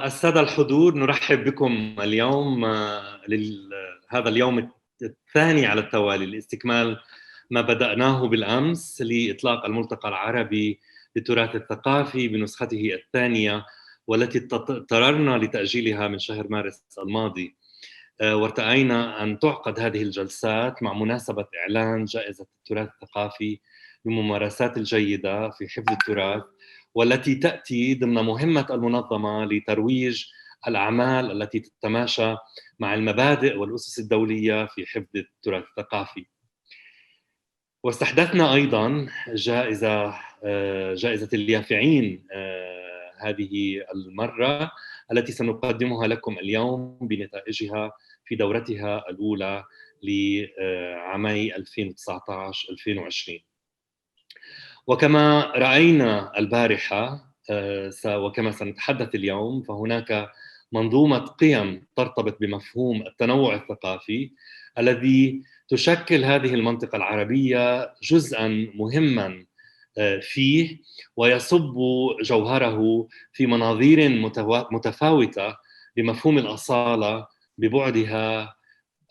السادة الحضور، نرحب بكم اليوم هذا اليوم الثاني على التوالي لاستكمال ما بدأناه بالأمس لإطلاق الملتقى العربي للتراث الثقافي بنسخته الثانية، والتي اضطررنا لتأجيلها من شهر مارس الماضي. وارتأينا أن تعقد هذه الجلسات مع مناسبة إعلان جائزة التراث الثقافي للممارسات الجيدة في حفظ التراث، والتي تأتي ضمن مهمة المنظمة لترويج الأعمال التي تتماشى مع المبادئ والأسس الدولية في حفظ التراث الثقافي. واستحدثنا أيضاً جائزة اليافعين هذه المرة، التي سنقدمها لكم اليوم بنتائجها في دورتها الأولى لعامي 2019-2020. وكما رأينا البارحة وكما سنتحدث اليوم، فهناك منظومة قيم ترتبط بمفهوم التنوع الثقافي الذي تشكل هذه المنطقة العربية جزءاً مهماً فيه، ويصب جوهره في مناظير متفاوتة بمفهوم الأصالة ببعدها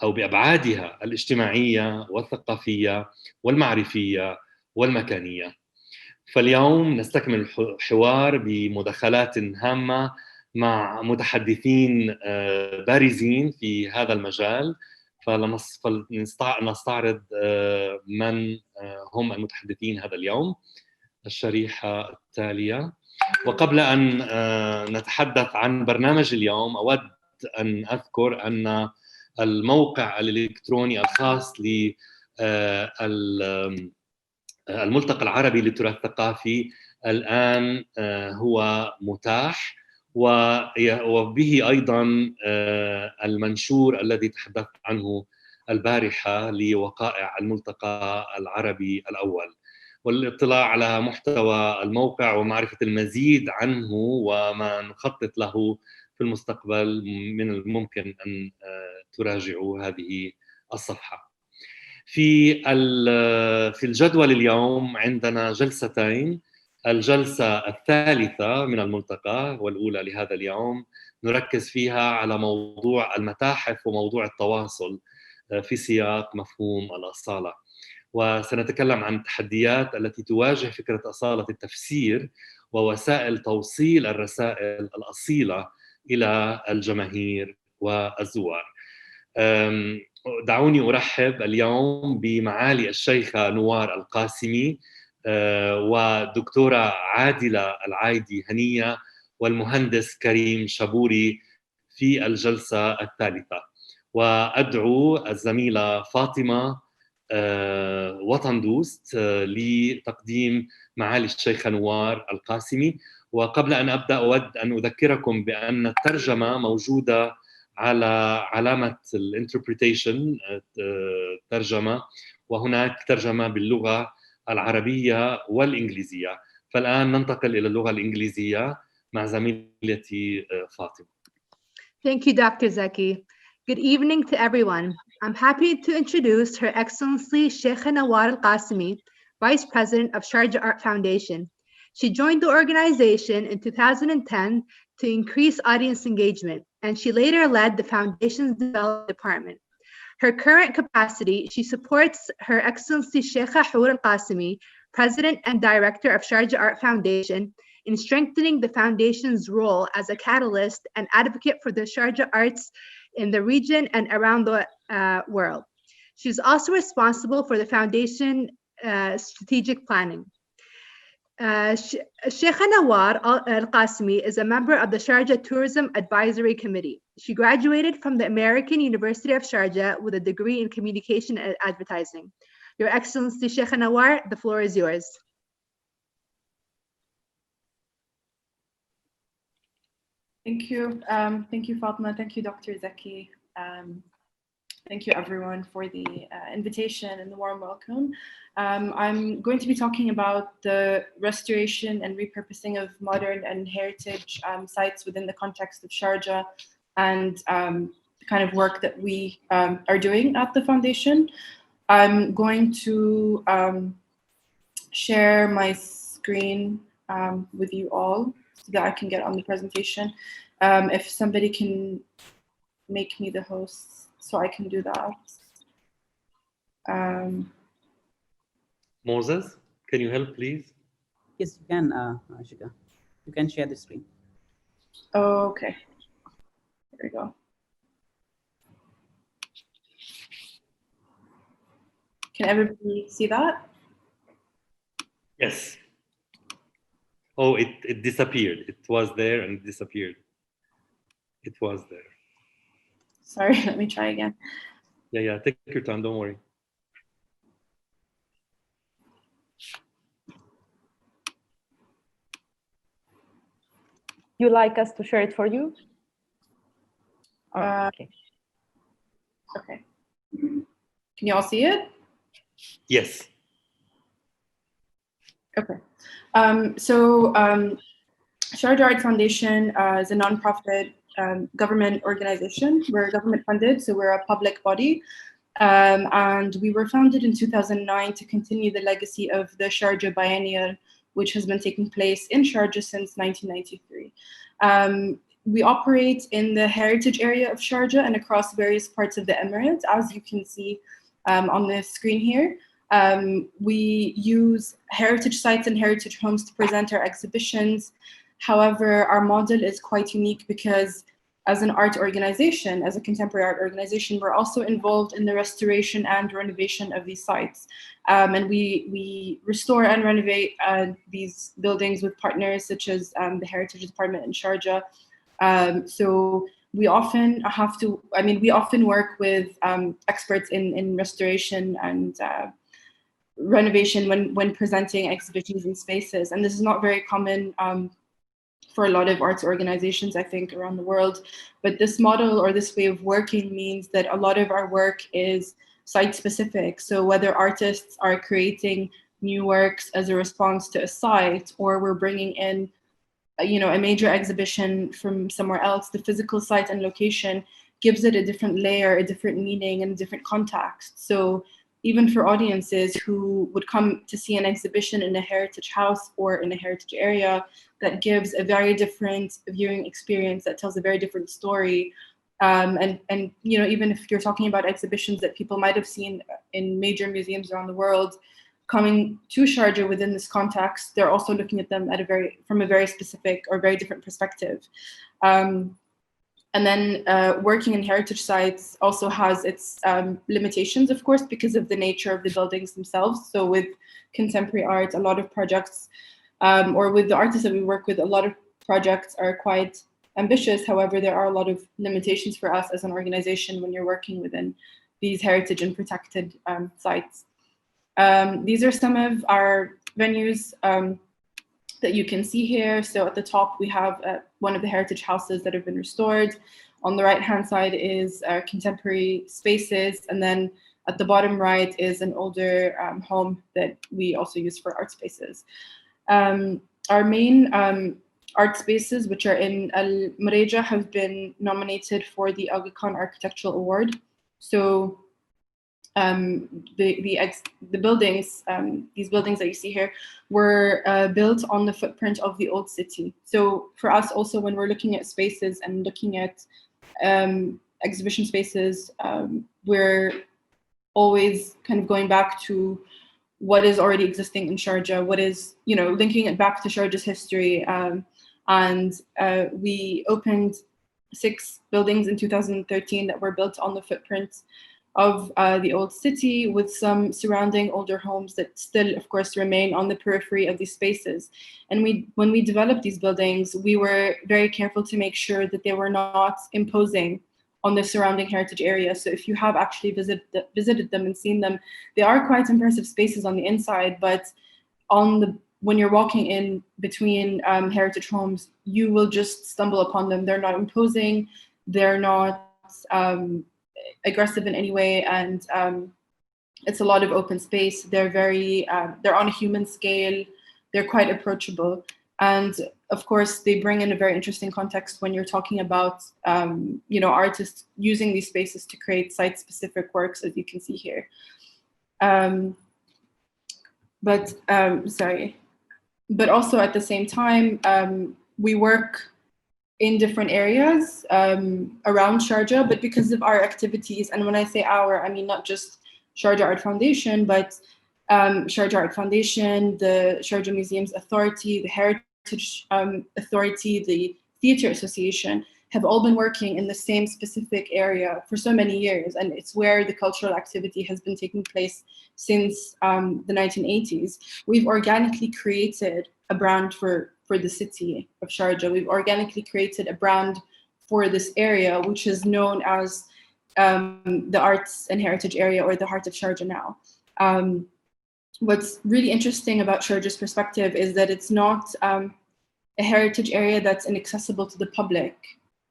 أو بأبعادها الاجتماعية والثقافية والمعرفية والمكانية. فاليوم نستكمل الحوار بمداخلات هامة مع متحدثين بارزين في هذا المجال، فلنستعرض من هم المتحدثين هذا اليوم. الشريحة التالية. وقبل أن نتحدث عن برنامج اليوم، أود أن أذكر أن الموقع الإلكتروني الخاص للملتقى العربي للتراث الثقافي الآن هو متاح، وبه أيضاً المنشور الذي تحدثت عنه البارحة لوقائع الملتقى العربي الأول. والاطلاع على محتوى الموقع ومعرفة المزيد عنه وما نخطط له في المستقبل، من الممكن أن تراجعوا هذه الصفحة. في الجدول اليوم عندنا جلستين. الجلسة الثالثة من الملتقى والأولى لهذا اليوم نركز فيها على موضوع المتاحف وموضوع التواصل في سياق مفهوم الأصالة، وسنتكلم عن التحديات التي تواجه فكرة أصالة التفسير ووسائل توصيل الرسائل الأصيلة إلى الجماهير والزوار. دعوني أرحب اليوم بمعالي الشيخة نوار القاسمي ودكتورة عادلة العايدي هنية والمهندس كريم شابوري في الجلسة الثالثة. وأدعو الزميلة فاطمة وطندوست لتقديم معالي الشيخة نوار القاسمي. وقبل أن أبدأ أود أن أذكركم بأن الترجمة موجودة على علامة الانتربريتيشن ترجمة، وهناك ترجمة باللغة العربية والإنجليزية. فالآن ننتقل إلى اللغة الإنجليزية مع زميلتي فاطمة. Thank you, Dr. Zaki. Good evening to everyone. I'm happy to introduce Her Excellency Sheikha Nawar Al-Qasimi, Vice President of Sharjah Art Foundation. She joined the organization in 2010 to increase audience engagement, and she later led the foundation's development department. Her current capacity, she supports Her Excellency Sheikha Hur Al-Qasimi, President and Director of Sharjah Art Foundation, in strengthening the foundation's role as a catalyst and advocate for the Sharjah arts in the region and around the world. She's also responsible for the foundation strategic planning. Sheikha Nawar Al-Qasimi is a member of the Sharjah Tourism Advisory Committee. She graduated from the American University of Sharjah with a degree in communication and advertising. Your Excellency Sheikha Nawar, the floor is yours. Thank you. Thank you, Fatma. Thank you, Dr. Zaki. Thank you, everyone, for the invitation and the warm welcome. I'm going to be talking about the restoration and repurposing of modern and heritage sites within the context of Sharjah and the kind of work that we are doing at the foundation. I'm going to share my screen with you all. so that I can get on the presentation. If somebody can make me the host so I can do that. Moses, can you help, please? Yes, you can, Ashika. You can share the screen. Oh, okay. There we go. Can everybody see that? Yes. Oh, it disappeared. It was there and it disappeared. It was there. Sorry, let me try again. Yeah, take your time, don't worry. You like us to share it for you? Okay. Okay. Can you all see it? Yes. Okay. Sharjah Art Foundation is a nonprofit government organization. We're government funded, so we're a public body. And we were founded in 2009 to continue the legacy of the Sharjah Biennial, which has been taking place in Sharjah since 1993. We operate in the heritage area of Sharjah and across various parts of the Emirates, as you can see on the screen here. We use heritage sites and heritage homes to present our exhibitions. However, our model is quite unique because as an art organization, as a contemporary art organization, we're also involved in the restoration and renovation of these sites. And we restore and renovate these buildings with partners such as the Heritage Department in Sharjah. So we often we often work with experts in restoration and renovation when presenting exhibitions and spaces. And this is not very common for a lot of arts organizations, I think, around the world. But this model or this way of working means that a lot of our work is site-specific. So whether artists are creating new works as a response to a site, or we're bringing in a major exhibition from somewhere else, the physical site and location gives it a different layer, a different meaning, and a different context. So even for audiences who would come to see an exhibition in a heritage house or in a heritage area, that gives a very different viewing experience, that tells a very different story. And even if you're talking about exhibitions that people might have seen in major museums around the world, coming to Sharjah within this context, they're also looking at them from a very specific or very different perspective. And then working in heritage sites also has its limitations, of course, because of the nature of the buildings themselves. So with contemporary art, a lot of projects, or with the artists that we work with, a lot of projects are quite ambitious. However, there are a lot of limitations for us as an organization when you're working within these heritage and protected sites. These are some of our venues that you can see here. So at the top, we have one of the heritage houses that have been restored. On the right-hand side is contemporary spaces. And then at the bottom right is an older home that we also use for art spaces. Our main art spaces, which are in Al Murayjah, have been nominated for the Aga Khan Architectural Award. So the buildings, these buildings that you see here, were built on the footprint of the old city. So for us also, when we're looking at spaces and looking at exhibition spaces, we're always kind of going back to what is already existing in Sharjah, what is, linking it back to Sharjah's history. And we opened 6 buildings in 2013 that were built on the footprint of the old city, with some surrounding older homes that still, of course, remain on the periphery of these spaces. And when we developed these buildings, we were very careful to make sure that they were not imposing on the surrounding heritage area. So if you have actually visited them and seen them, they are quite impressive spaces on the inside, but when you're walking in between heritage homes, you will just stumble upon them. They're not imposing, they're not aggressive in any way, and it's a lot of open space. They're they're on a human scale, they're quite approachable, and of course they bring in a very interesting context when you're talking about artists using these spaces to create site-specific works, as you can see here. But also at the same time, we work in different areas around Sharjah, but because of our activities, and when I say our, I mean not just Sharjah Art Foundation, but Sharjah Art Foundation, the Sharjah Museums Authority, the Heritage Authority, the Theatre Association, have all been working in the same specific area for so many years, and it's where the cultural activity has been taking place since the 1980s. We've organically created a brand for the city of Sharjah. We've organically created a brand for this area, which is known as the Arts and Heritage Area, or the Heart of Sharjah now. What's really interesting about Sharjah's perspective is that it's not a heritage area that's inaccessible to the public,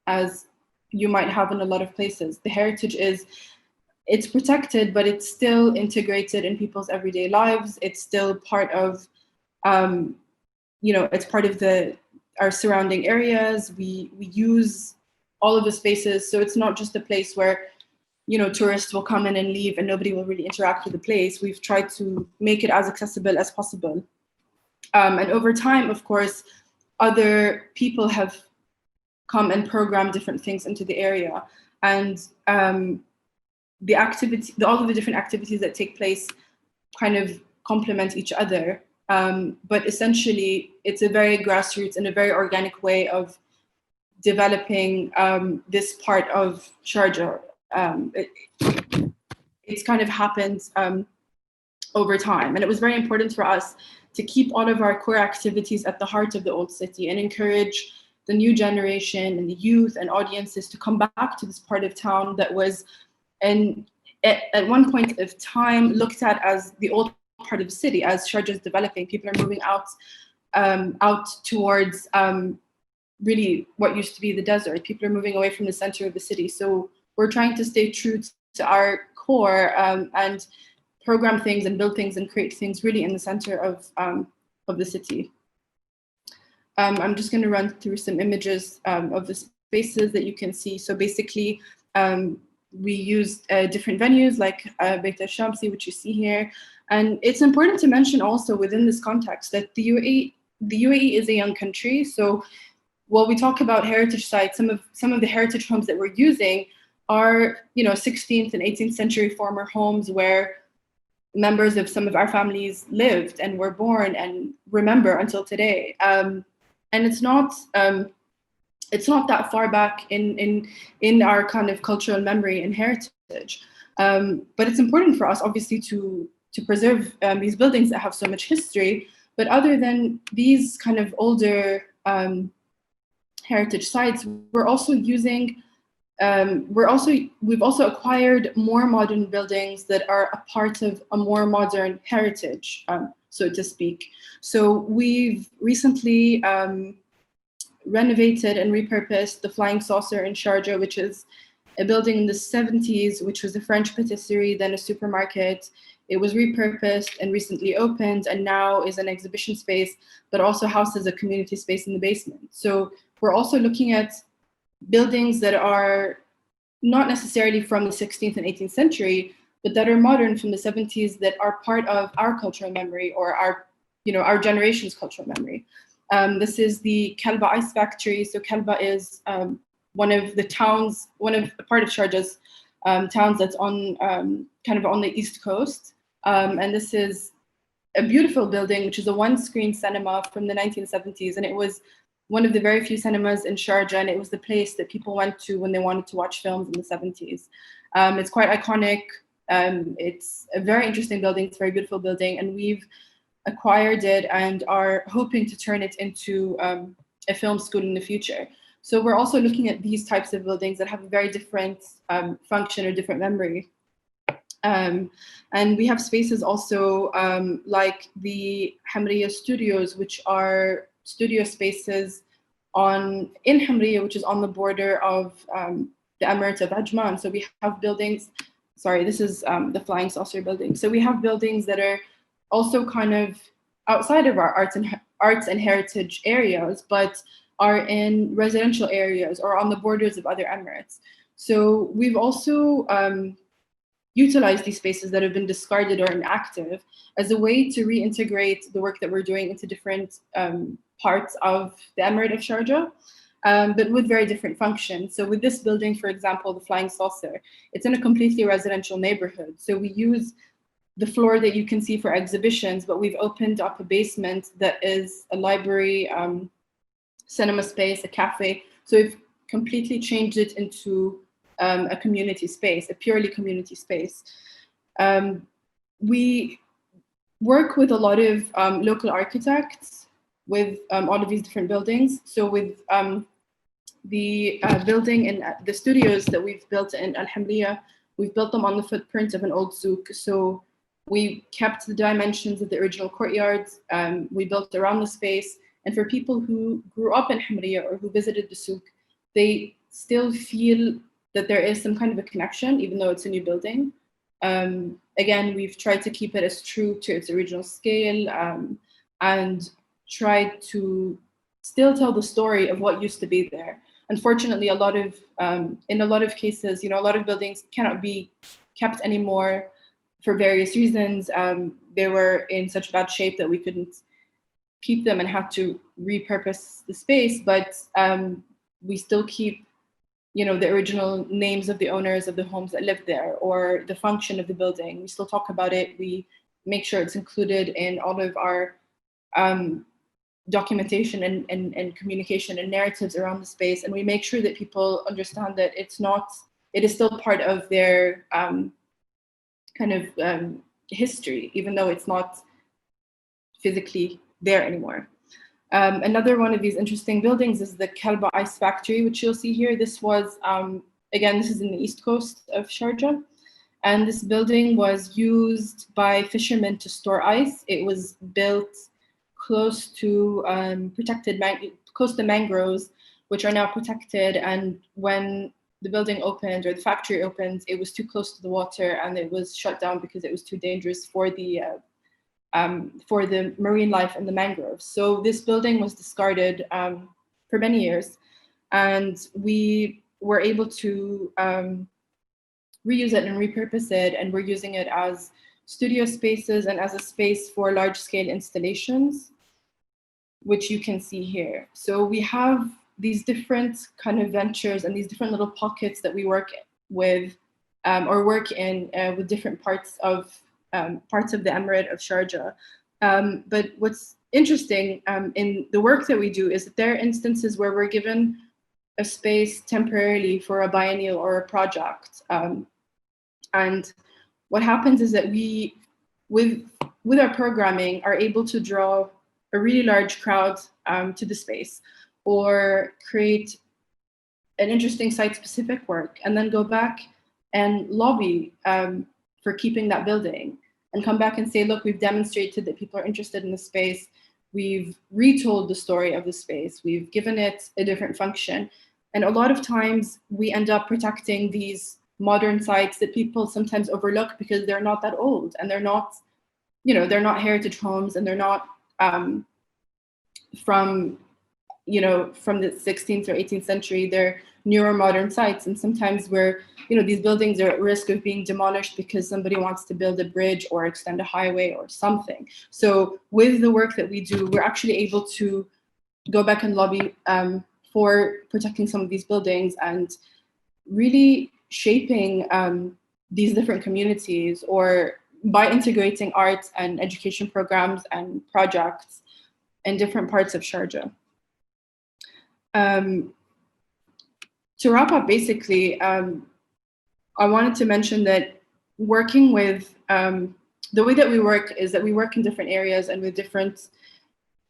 as you might have in a lot of places. The heritage it's protected, but it's still integrated in people's everyday lives. It's still part of, it's part of our surrounding areas. We use all of the spaces, so it's not just a place where tourists will come in and leave and nobody will really interact with the place. We've tried to make it as accessible as possible. And over time, of course, other people have come and programmed different things into the area. And all of the different activities that take place kind of complement each other. But essentially, it's a very grassroots and a very organic way of developing this part of Sharjah. It's kind of happened over time. And it was very important for us to keep all of our core activities at the heart of the old city and encourage the new generation and the youth and audiences to come back to this part of town that was, at one point of time, looked at as the old part of the city. As Sharjah is developing, people are moving out towards really what used to be the desert. People are moving away from the center of the city. So we're trying to stay true to our core and program things and build things and create things really in the center of the city. I'm just going to run through some images of the spaces that you can see. So basically, we used different venues like Beit al-Shamsi, which you see here. And it's important to mention also within this context that the UAE is a young country. So while we talk about heritage sites, some of the heritage homes that we're using are 16th and 18th century former homes where members of some of our families lived and were born and remember until today. And it's not that far back in our kind of cultural memory and heritage. But it's important for us, obviously, to preserve these buildings that have so much history. But other than these kind of older heritage sites, we're also using. We've also acquired more modern buildings that are a part of a more modern heritage, so to speak. So we've recently renovated and repurposed the Flying Saucer in Sharjah, which is a building in the 70s, which was a French patisserie, then a supermarket. It was repurposed and recently opened, and now is an exhibition space, but also houses a community space in the basement. So we're also looking at buildings that are not necessarily from the 16th and 18th century, but that are modern from the 70s, that are part of our cultural memory or our generation's cultural memory. This is the Kalba Ice Factory. So Kalba is one of part of Sharjah's towns that's on kind of on the East Coast. And this is a beautiful building, which is a one-screen cinema from the 1970s. And it was one of the very few cinemas in Sharjah, and it was the place that people went to when they wanted to watch films in the 70s. It's quite iconic. It's a very interesting building. It's a very beautiful building, and we've acquired it and are hoping to turn it into a film school in the future. So we're also looking at these types of buildings that have a very different function or different memory. And we have spaces also like the Hamriya Studios, which are studio spaces in Hamriya, which is on the border of the Emirate of Ajman. So we have buildings, this is the Flying Saucer building. So we have buildings that are also kind of outside of our arts and heritage areas, but are in residential areas or on the borders of other emirates. So we've also utilize these spaces that have been discarded or inactive as a way to reintegrate the work that we're doing into different parts of the Emirate of Sharjah, but with very different functions. So with this building, for example, the Flying Saucer, it's in a completely residential neighborhood. So we use the floor that you can see for exhibitions, but we've opened up a basement that is a library, cinema space, a cafe. So we've completely changed it into a community space, a purely community space. We work with a lot of local architects with all of these different buildings. So with the building and the studios that we've built in Al Hamriya, we've built them on the footprint of an old souk. So we kept the dimensions of the original courtyards. We built around the space. And for people who grew up in Hamriya or who visited the souk, they still feel that there is some kind of a connection, even though it's a new building. Again, we've tried to keep it as true to its original scale and tried to still tell the story of what used to be there. Unfortunately, in a lot of cases, a lot of buildings cannot be kept anymore for various reasons. They were in such bad shape that we couldn't keep them and had to repurpose the space, but we still keep the original names of the owners of the homes that lived there or the function of the building. We still talk about it. We make sure it's included in all of our documentation and communication and narratives around the space. And we make sure that people understand that it is still part of their history, even though it's not physically there anymore. Another one of these interesting buildings is the Kalba Ice Factory, which you'll see here. This was, again, this is in the east coast of Sharjah. And this building was used by fishermen to store ice. It was built close to close to mangroves, which are now protected. And when the building opened or the factory opened, it was too close to the water and it was shut down because it was too dangerous for the marine life in the mangroves. So this building was discarded for many years, and we were able to reuse it and repurpose it, and we're using it as studio spaces and as a space for large-scale installations, which you can see here. So we have these different kind of ventures and these different little pockets that we work with or work in with different parts of the Emirate of Sharjah. But what's interesting in the work that we do is that there are instances where we're given a space temporarily for a biennial or a project. And what happens is that we, with our programming, are able to draw a really large crowd to the space or create an interesting site-specific work and then go back and lobby for keeping that building and come back and say, look, we've demonstrated that people are interested in the space. We've retold the story of the space. We've given it a different function. And a lot of times we end up protecting these modern sites that people sometimes overlook because they're not that old and they're not, they're not heritage homes and they're not from the 16th or 18th century. They're newer modern sites. And sometimes these buildings are at risk of being demolished because somebody wants to build a bridge or extend a highway or something. So with the work that we do, we're actually able to go back and lobby for protecting some of these buildings and really shaping these different communities, or by integrating art and education programs and projects in different parts of Sharjah. To wrap up, basically, I wanted to mention that working with, the way that we work is that we work in different areas and with different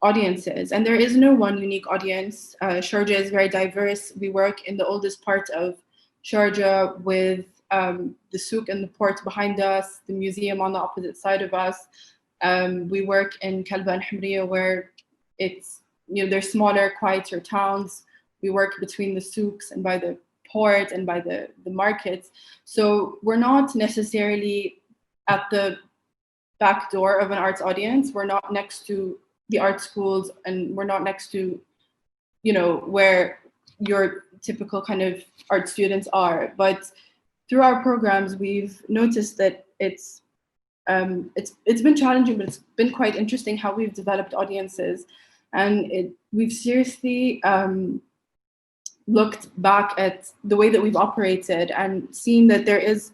audiences, and there is no one unique audience. Sharjah is very diverse. We work in the oldest part of Sharjah with the souk and the port behind us, the museum on the opposite side of us. We work in Kalba and Hamriya where it's, they're smaller, quieter towns. We work between the souks and by the port and by the markets. So we're not necessarily at the back door of an arts audience. We're not next to the art schools, and we're not next to, where your typical kind of art students are. But through our programs, we've noticed that it's been challenging, but it's been quite interesting how we've developed audiences, and we've seriously looked back at the way that we've operated and seen that there is,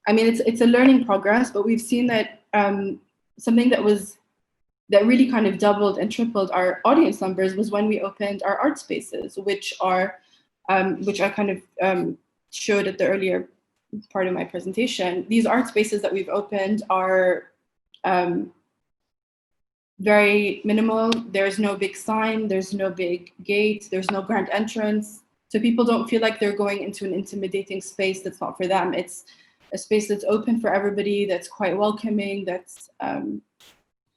I mean, it's a learning progress, but we've seen that something that really kind of doubled and tripled our audience numbers was when we opened our art spaces, which I kind of showed at the earlier part of my presentation. These art spaces that we've opened are very minimal. There's no big sign, there's no big gate, there's no grand entrance. So people don't feel like they're going into an intimidating space that's not for them. It's a space that's open for everybody, that's quite welcoming, that's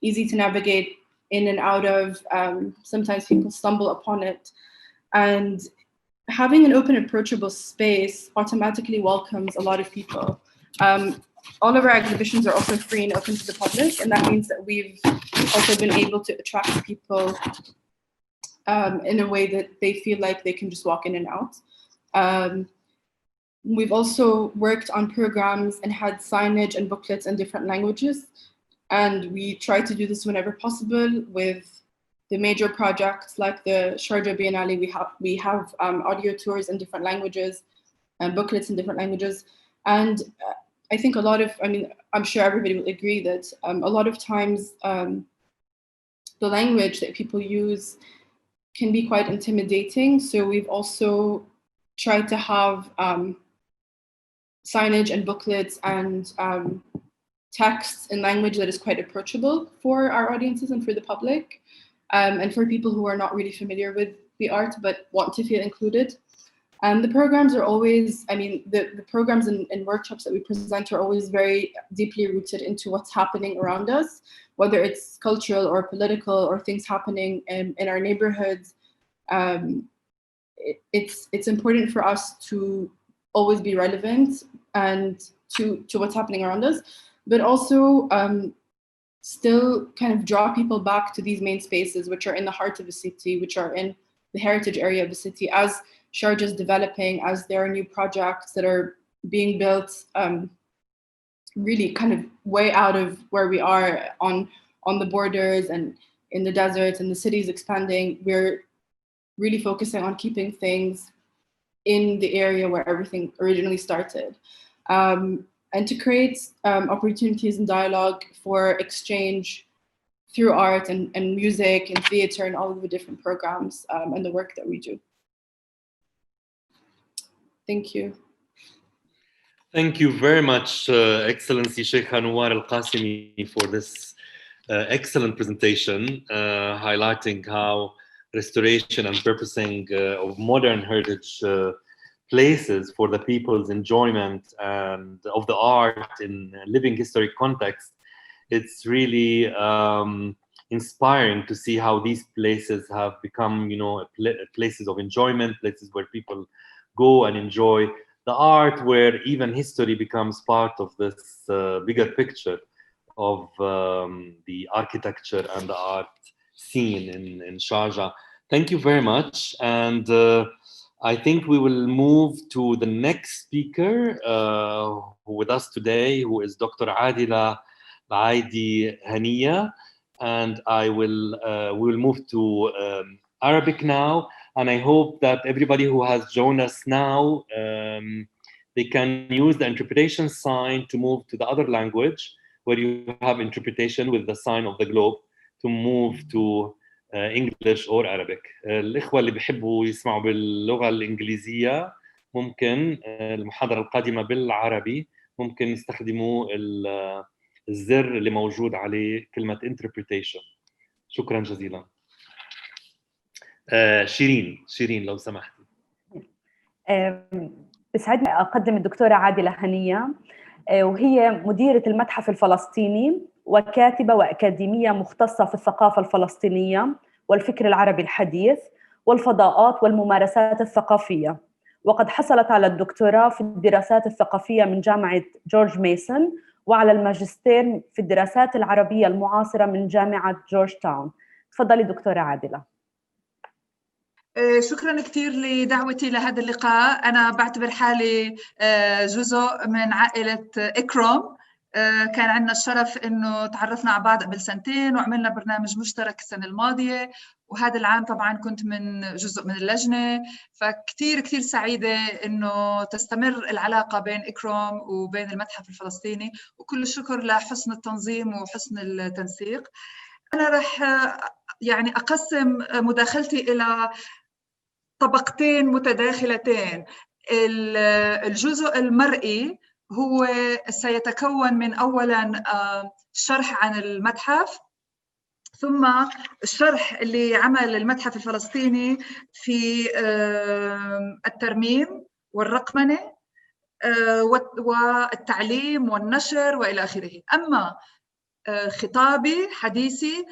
easy to navigate in and out of. Sometimes people stumble upon it. And having an open, approachable space automatically welcomes a lot of people. All of our exhibitions are also free and open to the public, and that means that we've also been able to attract people in a way that they feel like they can just walk in and out. We've also worked on programs and had signage and booklets in different languages, and we try to do this whenever possible with the major projects like the Sharjah Biennale. We have audio tours in different languages and booklets in different languages. And I think I'm sure everybody will agree that a lot of times the language that people use can be quite intimidating. So we've also tried to have signage and booklets and texts in language that is quite approachable for our audiences and for the public, and for people who are not really familiar with the art but want to feel included. The programs are always, the programs and workshops that we present are always very deeply rooted into what's happening around us, whether it's cultural or political or things happening in our neighborhoods. It's important for us to always be relevant and to what's happening around us, but also still kind of draw people back to these main spaces, which are in the heart of the city, which are in the heritage area of the city. As Sharjah is developing, as there are new projects that are being built, really kind of way out of where we are on the borders and in the deserts, and the city's expanding, we're really focusing on keeping things in the area where everything originally started. And to create opportunities and dialogue for exchange through art and music and theater and all of the different programs and the work that we do. Thank you. Thank you very much, Excellency Sheikha Nawar Al-Qasimi, for this excellent presentation, highlighting how restoration and purposing of modern heritage places for the people's enjoyment and of the art in living historic context. It's really inspiring to see how these places have become, places of enjoyment, places where people go and enjoy the art, where even history becomes part of this bigger picture of the architecture and the art scene in Sharjah. Thank you very much. And I think we will move to the next speaker with us today, who is Dr. Adila Al-Aidi Haniya. And we will move to Arabic now. And I hope that everybody who has joined us now, they can use the interpretation sign to move to the other language, where you have interpretation with the sign of the globe, to move to English or Arabic. الإخوة اللي بيحبوا يسمعوا باللغة الإنجليزية ممكن المحاضرة القادمة بالعربي ممكن يستخدموا الزر اللي موجود عليه كلمة interpretation. شكرا جزيلا. شيرين لو سمحتي. بسعدني أقدم الدكتورة عادلة هنية، وهي مديرة المتحف الفلسطيني وكاتبة وأكاديمية مختصة في الثقافة الفلسطينية والفكر العربي الحديث والفضاءات والممارسات الثقافية، وقد حصلت على الدكتوراه في الدراسات الثقافية من جامعة جورج ميسون، وعلى الماجستير في الدراسات العربية المعاصرة من جامعة جورج تاون. تفضلي دكتورة عادلة. شكرا كثير لدعوتي لهذا اللقاء. أنا بعتبر حالي جزء من عائلة إكرام. كان عندنا الشرف إنه تعرفنا على بعض قبل سنتين وعملنا برنامج مشترك السنة الماضية، وهذا العام طبعا كنت من جزء من اللجنة، فكتير كتير سعيدة إنه تستمر العلاقة بين إكرام وبين المتحف الفلسطيني، وكل الشكر لحسن التنظيم وحسن التنسيق. أنا رح يعني أقسم مداخلتي إلى طبقتين متداخلتين. الجزء المرئي هو سيتكون من أولاً شرح عن المتحف، ثم الشرح اللي عمل المتحف الفلسطيني في الترميم والرقمنة والتعليم والنشر وإلى آخره. أما خطابي حديثي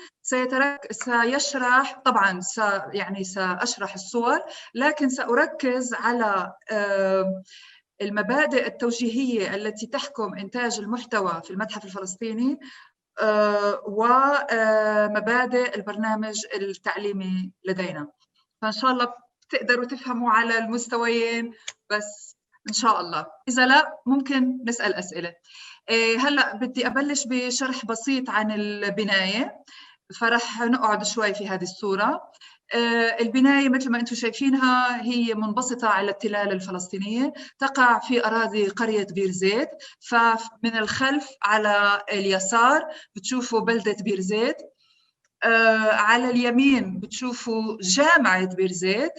سيشرح طبعاً يعني سأشرح الصور، لكن سأركز على المبادئ التوجيهية التي تحكم إنتاج المحتوى في المتحف الفلسطيني ومبادئ البرنامج التعليمي لدينا. فإن شاء الله تقدروا تفهموا على المستويين، بس إن شاء الله إذا لا ممكن نسأل أسئلة. هلأ بدي أبلش بشرح بسيط عن البناية، فرح نقعد شوي في هذه الصورة. البناية مثل ما أنتم شايفينها هي منبسطة على التلال الفلسطينية، تقع في أراضي قرية بير زيت. فمن الخلف على اليسار بتشوفوا بلدة بير زيت، على اليمين بتشوفوا جامعة بير زيت،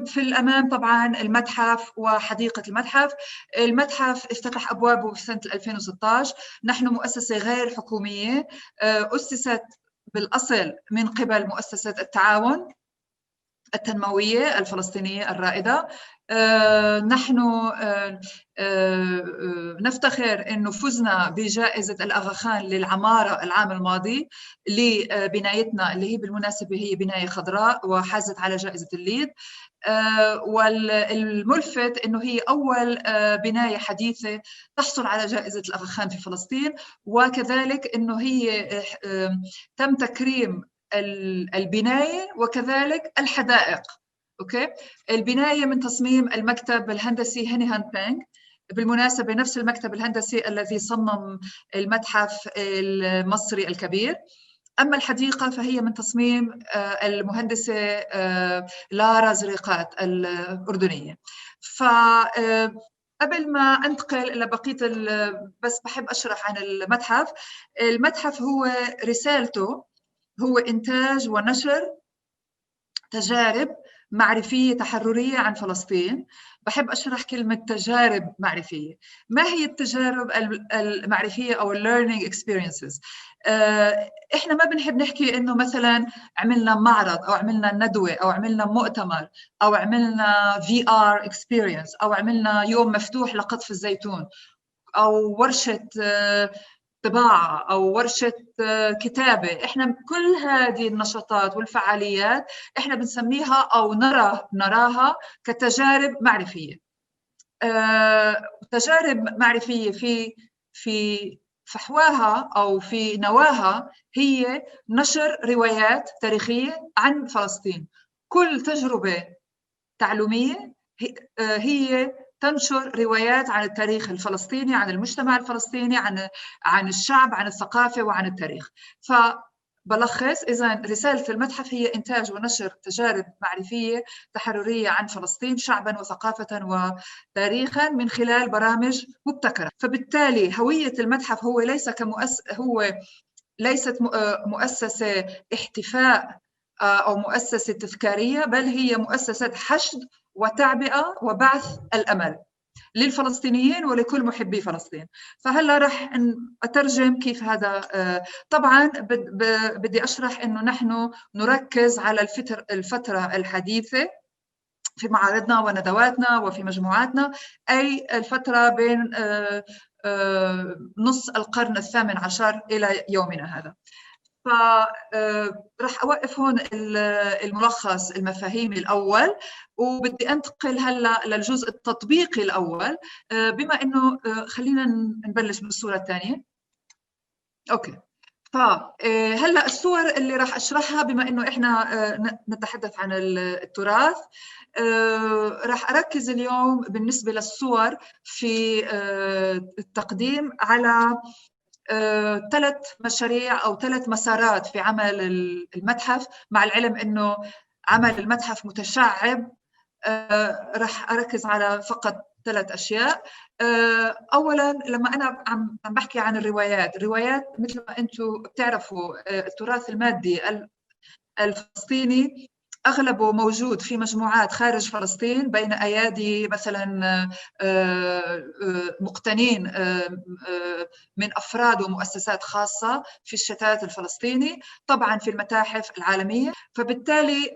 في الأمام طبعاً المتحف وحديقة المتحف. المتحف افتتح أبوابه في سنة 2016. نحن مؤسسة غير حكومية أسست بالأصل من قبل مؤسسة التعاون التنموية الفلسطينية الرائدة. نحن نفتخر أنه فزنا بجائزة الأغا خان للعمارة العام الماضي لبنايتنا، اللي هي بالمناسبة هي بناية خضراء وحازت على جائزة الليد. والملفت أنه هي أول بناية حديثة تحصل على جائزة الأغا خان في فلسطين، وكذلك أنه هي تم تكريم البناية وكذلك الحدائق. أوكي، البناية من تصميم المكتب الهندسي هاني هانبينغ، بالمناسبة نفس المكتب الهندسي الذي صمم المتحف المصري الكبير. أما الحديقة فهي من تصميم المهندسة لارا زريقات الأردنية. قبل ما أنتقل إلى بقية بس بحب أشرح عن المتحف. المتحف هو رسالته هو إنتاج ونشر تجارب معرفية تحررية عن فلسطين. بحب أشرح كلمة تجارب معرفية. ما هي التجارب المعرفية أو learning experiences؟ إحنا ما بنحب نحكي إنه مثلاً عملنا معرض أو عملنا ندوة أو عملنا مؤتمر أو عملنا VR experience أو عملنا يوم مفتوح لقطف الزيتون أو ورشة طباعة أو ورشة كتابة. إحنا كل هذه النشاطات والفعاليات إحنا بنسميها أو نراها كتجارب معرفية. تجارب معرفية في فحواها أو في نواها هي نشر روايات تاريخية عن فلسطين. كل تجربة تعلمية هي تنشر روايات عن التاريخ الفلسطيني، عن المجتمع الفلسطيني، عن الشعب، عن الثقافة وعن التاريخ. فبلخص، إذن رسالة المتحف هي إنتاج ونشر تجارب معرفية تحررية عن فلسطين شعباً وثقافة وتاريخاً من خلال برامج مبتكرة. فبالتالي هوية المتحف هو ليست مؤسسة احتفاء أو مؤسسة تذكارية، بل هي مؤسسة حشد وتعبئة وبعث الأمل للفلسطينيين ولكل محبي فلسطين. فهلا رح أترجم كيف هذا. طبعا بدي أشرح إنه نحن نركز على الفترة الحديثة في معارضنا وندواتنا وفي مجموعاتنا، أي الفترة بين نص القرن الثامن عشر إلى يومنا هذا. فرح أوقف هون الملخص المفاهيمي الأول، وبدي أنتقل هلأ للجزء التطبيقي الأول. بما أنه خلينا نبلش بالصورة الثانية. أوكي، فهلا الصور اللي راح اشرحها بما انه احنا نتحدث عن التراث، راح اركز اليوم بالنسبه للصور في التقديم على 3 مشاريع او 3 مسارات في عمل المتحف، مع العلم انه عمل المتحف متشعب. راح اركز على فقط 3 اشياء. اولا لما انا عم بحكي عن الروايات مثل ما انتم بتعرفوا التراث المادي الفلسطيني اغلبه موجود في مجموعات خارج فلسطين بين ايادي مثلا مقتنين من افراد ومؤسسات خاصه في الشتات الفلسطيني، طبعا في المتاحف العالميه. فبالتالي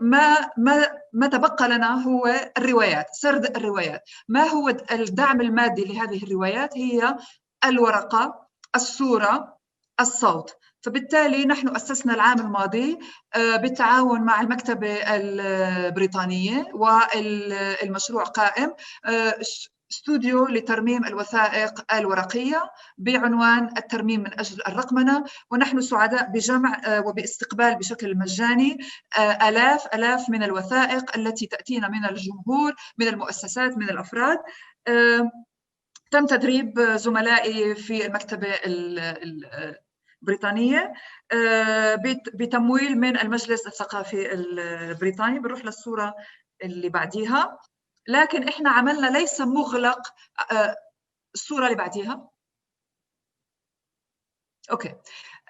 ما تبقى لنا هو الروايات، سرد الروايات. ما هو الدعم المادي لهذه الروايات؟ هي الورقه، الصوره، الصوت. فبالتالي نحن أسسنا العام الماضي بالتعاون مع المكتبة البريطانية والمشروع قائم استوديو لترميم الوثائق الورقية بعنوان الترميم من أجل الرقمنة. ونحن سعداء بجمع وباستقبال بشكل مجاني آلاف من الوثائق التي تأتينا من الجمهور، من المؤسسات، من الأفراد. تم تدريب زملائي في المكتبة البريطانية بتمويل من المجلس الثقافي البريطاني. بنروح للصورة اللي بعديها. لكن احنا عملنا ليس مغلق. الصورة اللي بعديها. اوكي.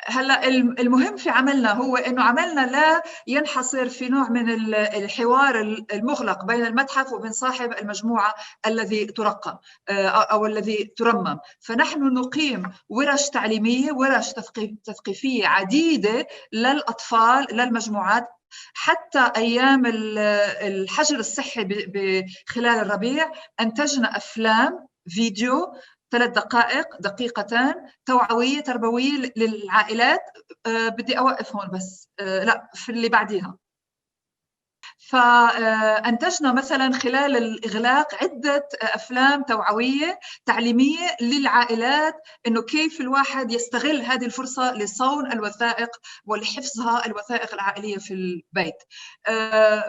هلا المهم في عملنا هو انه عملنا لا ينحصر في نوع من الحوار المغلق بين المتحف وبين صاحب المجموعه الذي ترقم او الذي ترمم. فنحن نقيم ورش تعليميه، ورش تثقيفيه عديده للاطفال، للمجموعات. حتى ايام الحجر الصحي خلال الربيع انتجنا افلام فيديو 3 دقائق، دقيقتان، توعوية تربوية للعائلات. بدي أوقف هون بس. لا، في اللي بعديها. فأنتجنا مثلا خلال الإغلاق عدة أفلام توعوية تعليمية للعائلات، إنه كيف الواحد يستغل هذه الفرصة لصون الوثائق ولحفظها، الوثائق العائلية في البيت.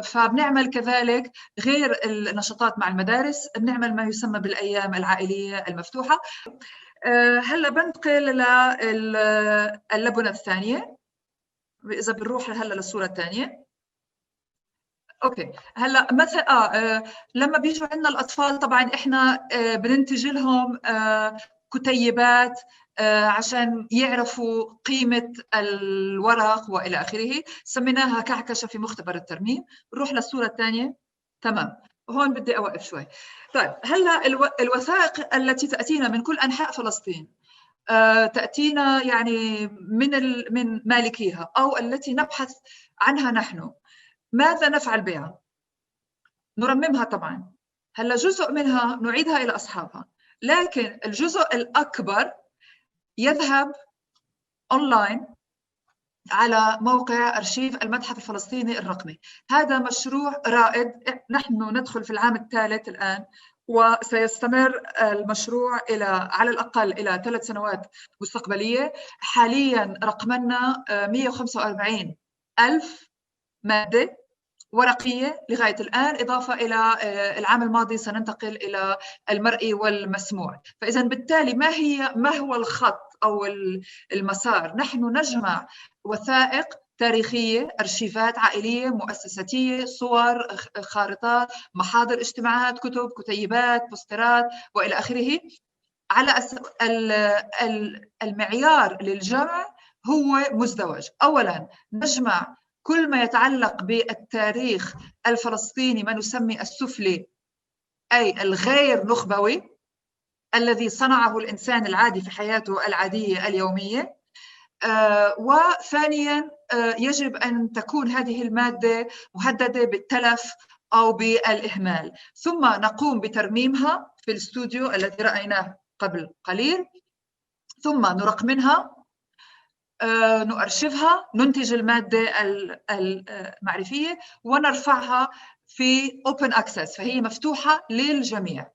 فبنعمل كذلك غير النشاطات مع المدارس، بنعمل ما يسمى بالأيام العائلية المفتوحة. هلا بنتقل للبنة الثانية. إذا بنروح هلا للصورة الثانية. اوكي. هلا مثلا لما بيجوا عندنا الاطفال طبعا احنا بننتج لهم كتيبات عشان يعرفوا قيمه الورق والى اخره، سميناها كعكشه في مختبر الترميم. نروح للصوره الثانيه. تمام، هون بدي اوقف شوي. طيب هلا الوثائق التي تاتينا من كل انحاء فلسطين تاتينا يعني من مالكيها او التي نبحث عنها نحن. ماذا نفعل بها؟ نرممها طبعا. هلا جزء منها نعيدها إلى أصحابها، لكن الجزء الأكبر يذهب أونلاين على موقع أرشيف المتحف الفلسطيني الرقمي. هذا مشروع رائد. نحن ندخل في العام الثالث الآن، وسيستمر المشروع على الأقل إلى 3 سنوات مستقبلية. حاليا رقمنا 145,000 مادة ورقية لغاية الآن، إضافة إلى العام الماضي سننتقل إلى المرئي والمسموع. فإذا بالتالي ما هو الخط أو المسار؟ نحن نجمع وثائق تاريخية، أرشيفات عائلية، مؤسساتية، صور، خارطات، محاضر اجتماعات، كتب، كتيبات، بوسترات وإلى آخره. على المعيار للجمع هو مزدوج. أولاً نجمع كل ما يتعلق بالتاريخ الفلسطيني، ما نسمي السفلي، أي الغير نخبوي الذي صنعه الإنسان العادي في حياته العادية اليومية. وثانياً يجب أن تكون هذه المادة مهددة بالتلف أو بالإهمال. ثم نقوم بترميمها في الاستوديو الذي رأيناه قبل قليل، ثم نرقمنها، نؤرشفها، ننتج المادة المعرفية ونرفعها في open access، فهي مفتوحة للجميع.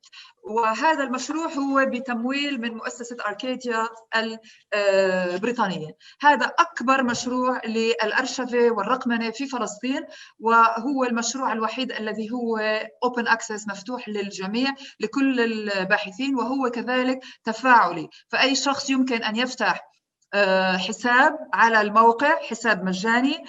وهذا المشروع هو بتمويل من مؤسسة أركاديا البريطانية. هذا أكبر مشروع للأرشفة والرقمنة في فلسطين، وهو المشروع الوحيد الذي هو open access مفتوح للجميع لكل الباحثين، وهو كذلك تفاعلي، فأي شخص يمكن أن يفتح حساب على الموقع، حساب مجاني،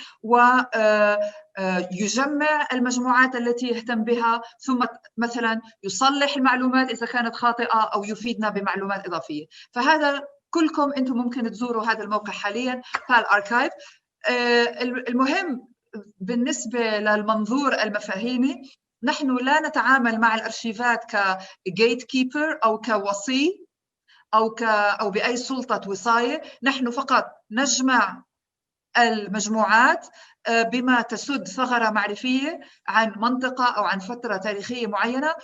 ويجمع المجموعات التي يهتم بها، ثم مثلا يصلح المعلومات إذا كانت خاطئة أو يفيدنا بمعلومات إضافية. فهذا كلكم أنتم ممكن تزوروا هذا الموقع حاليا PAL-Archive. المهم بالنسبة للمنظور المفاهيمي، نحن لا نتعامل مع الأرشيفات كجيت كيبر أو كوصي أو بأي سلطة وصاية. نحن فقط نجمع المجموعات بما تسد ثغرة معرفية عن منطقة أو عن فترة تاريخية معينة،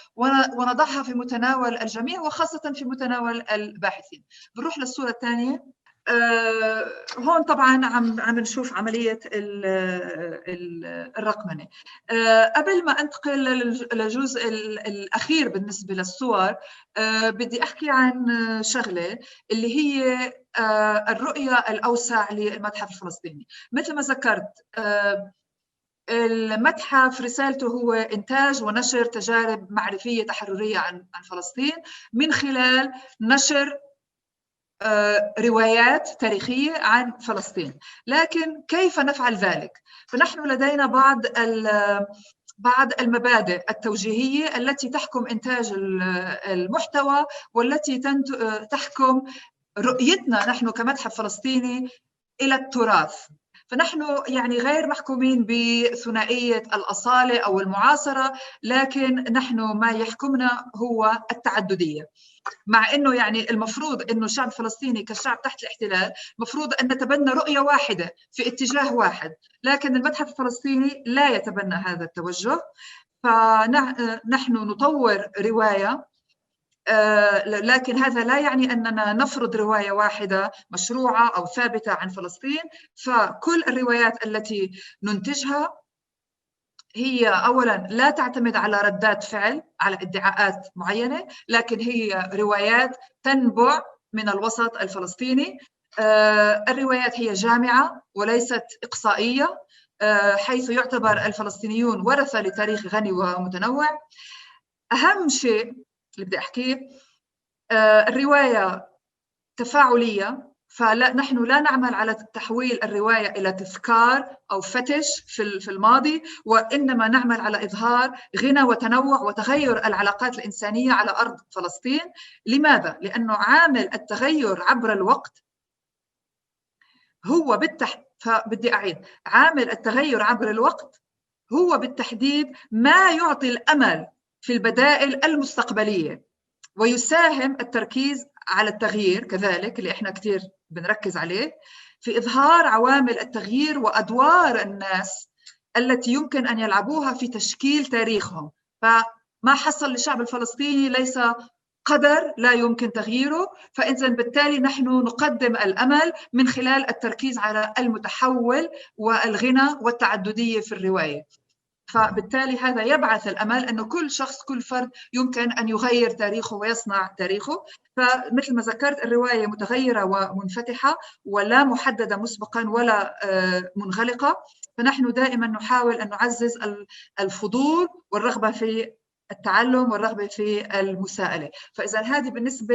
ونضعها في متناول الجميع وخاصة في متناول الباحثين. بنروح للصورة الثانية. هون طبعا عم نشوف عملية الرقمنة. قبل ما انتقل للجزء الأخير بالنسبة للصور، بدي أحكي عن شغلة اللي هي الرؤية الأوسع للمتحف الفلسطيني. مثل ما ذكرت، المتحف رسالته هو إنتاج ونشر تجارب معرفية تحررية عن فلسطين من خلال نشر روايات تاريخية عن فلسطين. لكن كيف نفعل ذلك؟ فنحن لدينا بعض المبادئ التوجيهية التي تحكم إنتاج المحتوى، والتي تحكم رؤيتنا نحن كمتحف فلسطيني إلى التراث. فنحن يعني غير محكومين بثنائية الأصالة أو المعاصرة، لكن نحن ما يحكمنا هو التعددية. مع أنه يعني المفروض أنه الشعب الفلسطيني كشعب تحت الاحتلال مفروض أن نتبنى رؤية واحدة في اتجاه واحد، لكن المتحف الفلسطيني لا يتبنى هذا التوجه. فنحن نطور رواية، لكن هذا لا يعني أننا نفرض رواية واحدة مشروعة أو ثابتة عن فلسطين. فكل الروايات التي ننتجها هي أولاً لا تعتمد على ردات فعل، على ادعاءات معينة، لكن هي روايات تنبع من الوسط الفلسطيني. الروايات هي جامعة وليست إقصائية، حيث يعتبر الفلسطينيون ورثة لتاريخ غني ومتنوع. أهم شيء اللي بدي أحكيه، الرواية تفاعلية، فنحن لا نعمل على تحويل الرواية إلى تذكار أو فتش في الماضي، وإنما نعمل على إظهار غنى وتنوع وتغير العلاقات الإنسانية على أرض فلسطين. لماذا؟ لأنه عامل التغير عبر الوقت هو فبدي أعيد، عامل التغير عبر الوقت هو بالتحديد ما يعطي الأمل في البدائل المستقبلية، ويساهم التركيز على التغيير كذلك اللي إحنا كتير بنركز عليه في إظهار عوامل التغيير وأدوار الناس التي يمكن أن يلعبوها في تشكيل تاريخهم. فما حصل للشعب الفلسطيني ليس قدر لا يمكن تغييره، فإذن بالتالي نحن نقدم الأمل من خلال التركيز على المتحول والغنى والتعددية في الرواية. فبالتالي هذا يبعث الأمل أنه كل شخص، كل فرد يمكن أن يغير تاريخه ويصنع تاريخه. فمثل ما ذكرت، الرواية متغيرة ومنفتحة ولا محددة مسبقا ولا منغلقة. فنحن دائما نحاول أن نعزز الفضول والرغبة في التعلم والرغبة في المساءلة. فإذا هذه بالنسبة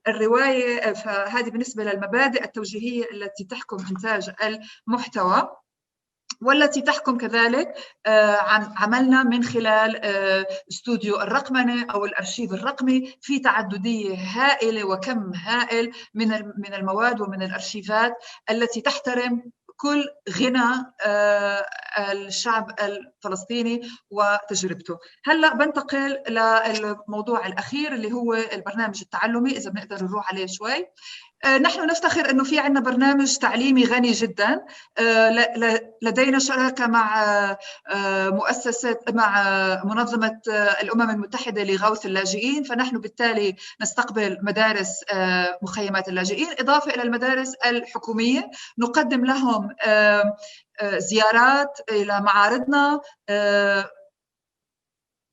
للرواية، فهذه بالنسبة للمبادئ التوجيهية التي تحكم إنتاج المحتوى، والتي تحكم كذلك عملنا من خلال استوديو الرقمنة أو الأرشيف الرقمي في تعددية هائلة وكم هائل من المواد ومن الأرشيفات التي تحترم كل غنى الشعب الفلسطيني وتجربته. هلأ بنتقل للموضوع الأخير اللي هو البرنامج التعلمي، إذا بنقدر نروح عليه شوي. نحن نفتخر أنه في عندنا برنامج تعليمي غني جدا. لدينا شراكة مع منظمة الأمم المتحدة لغوث اللاجئين، فنحن بالتالي نستقبل مدارس مخيمات اللاجئين إضافة إلى المدارس الحكومية. نقدم لهم زيارات إلى معارضنا،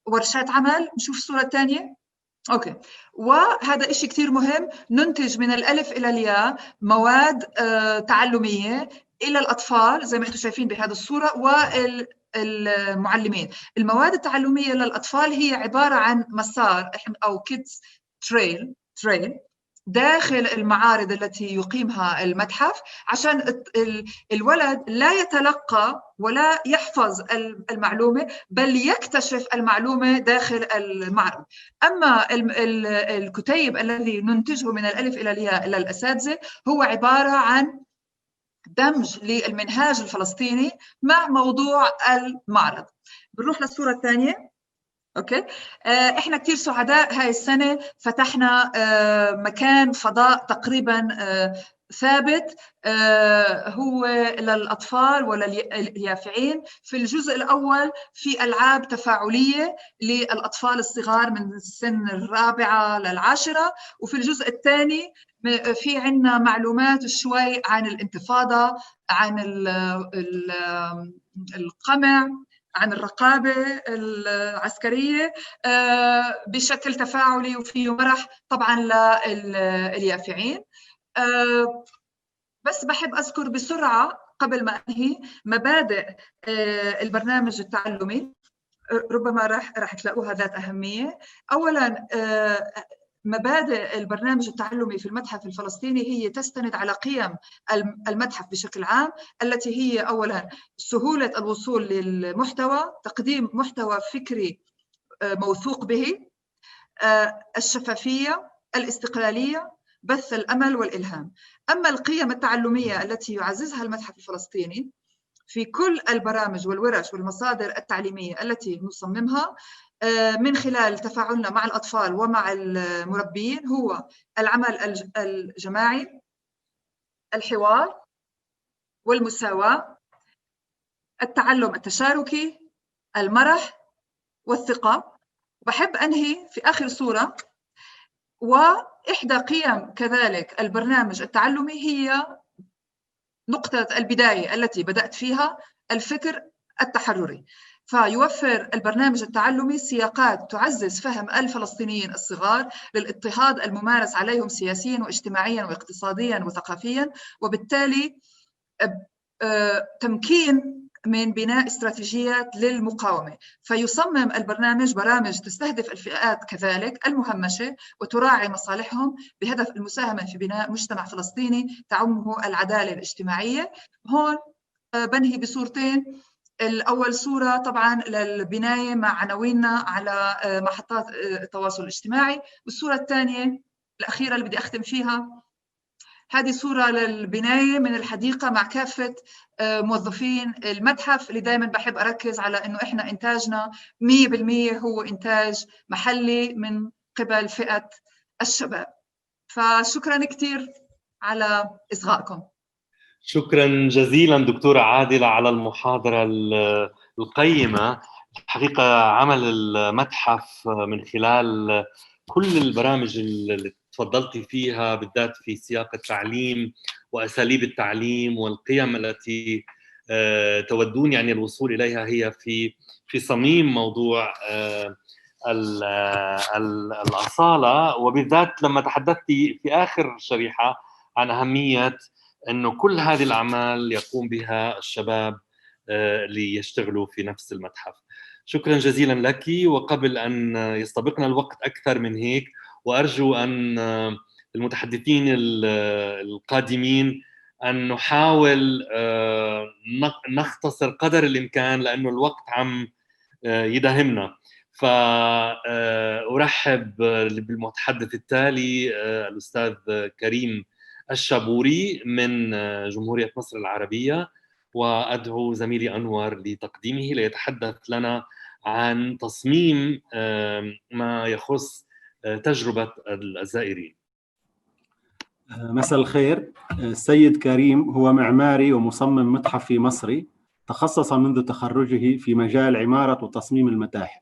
ورشات عمل. نشوف الصورة الثانية. أوكي. وهذا إشي كتير مهم، ننتج من الألف إلى الياء مواد تعلمية إلى الأطفال زي ما أنتم شايفين بهذه الصورة والمعلمين. المواد التعلمية للأطفال هي عبارة عن مسار أو كيدز تريل داخل المعارض التي يقيمها المتحف، عشان الولد لا يتلقى ولا يحفظ المعلومة بل يكتشف المعلومة داخل المعرض. أما الكتيب الذي ننتجه من الألف إلى الياء إلى الأساتذة هو عبارة عن دمج للمنهاج الفلسطيني مع موضوع المعرض. بنروح للصورة الثانية. اوكي. احنا كثير سعداء هاي السنه فتحنا مكان فضاء تقريبا ثابت هو للاطفال ولليافعين. في الجزء الاول في العاب تفاعليه للاطفال الصغار من السن 4 لل10، وفي الجزء الثاني في عندنا معلومات شوي عن الانتفاضه، عن القمع، عن الرقابة العسكرية بشكل تفاعلي، وفيه مرح طبعا لليافعين. بس بحب أذكر بسرعة قبل ما أنهي مبادئ البرنامج التعلمي، ربما راح تلاقوها ذات أهمية. أولا مبادئ البرنامج التعلمي في المتحف الفلسطيني هي تستند على قيم المتحف بشكل عام، التي هي أولاً سهولة الوصول للمحتوى، تقديم محتوى فكري موثوق به، الشفافية، الاستقلالية، بث الأمل والإلهام. أما القيم التعلمية التي يعززها المتحف الفلسطيني في كل البرامج والورش والمصادر التعليمية التي نصممها من خلال تفاعلنا مع الأطفال ومع المربين هو العمل الجماعي، الحوار والمساواة، التعلم التشاركي، المرح والثقة. بحب أنهي في آخر صورة، وإحدى قيم كذلك البرنامج التعلمي هي نقطة البداية التي بدأت فيها الفكر التحرري. فيوفر البرنامج التعلمي سياقات تعزز فهم الفلسطينيين الصغار للاضطهاد الممارس عليهم سياسياً واجتماعياً واقتصادياً وثقافياً، وبالتالي تمكين من بناء استراتيجيات للمقاومة. فيصمم البرنامج برامج تستهدف الفئات كذلك المهمشة وتراعي مصالحهم بهدف المساهمة في بناء مجتمع فلسطيني تعمه العدالة الاجتماعية. هون بنهي بصورتين. الأول صورة طبعاً للبناية مع عناويننا على محطات التواصل الاجتماعي، والصورة الثانية الأخيرة اللي بدي أختم فيها هذه صورة للبناية من الحديقة مع كافة موظفين المتحف، اللي دائما بحب أركز على أنه إحنا إنتاجنا 100% هو إنتاج محلي من قبل فئة الشباب. فشكرا كثير على إصغائكم. شكرا جزيلا دكتورة عادلة على المحاضرة القيمة. الحقيقة عمل المتحف من خلال كل البرامج اللي تفضلتي فيها بالذات في سياق التعليم وأساليب التعليم والقيم التي تودون يعني الوصول إليها هي في صميم موضوع الأصالة، وبالذات لما تحدثتي في آخر شريحة عن أهمية أنه كل هذه الأعمال يقوم بها الشباب ليشتغلوا في نفس المتحف. شكرا جزيلا لك. وقبل أن يستبقنا الوقت أكثر من هيك، وأرجو أن المتحدثين القادمين أن نحاول نختصر قدر الإمكان لأنه الوقت عم يداهمنا. فأرحب بالمتحدث التالي الأستاذ كريم الشابوري من جمهورية مصر العربية، وأدعو زميلي أنور لتقديمه ليتحدث لنا عن تصميم ما يخص تجربة الزائرين. مساء الخير. السيد كريم هو معماري ومصمم متحفي مصري، تخصص منذ تخرجه في مجال عمارة وتصميم المتاحف.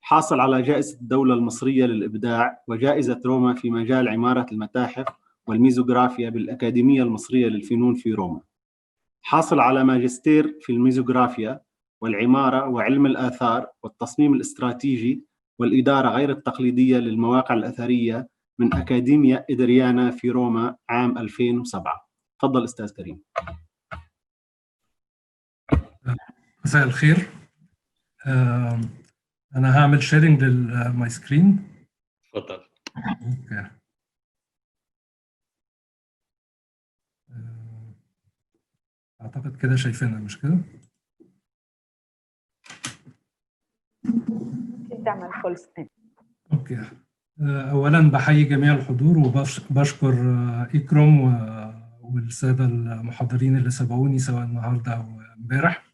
حاصل على جائزة الدولة المصرية للإبداع وجائزة روما في مجال عمارة المتاحف والميزوغرافيا بالأكاديمية المصرية للفنون في روما. حاصل على ماجستير في الميزوغرافيا والعمارة وعلم الآثار والتصميم الاستراتيجي والإدارة غير التقليدية للمواقع الأثرية من أكاديميا إدريانا في روما عام 2007. تفضل أستاذ كريم. مساء الخير. أنا هعمل شيرنج للماي سكرين. تفضل. اوكي. أعتقد كده شايفينها مش كده؟ ممكن تعمل فول سكرين. اوكي. أولاً بحيي جميع الحضور وبشكر إكرم والسادة المحاضرين اللي سبقوني سواء النهارده أو امبارح.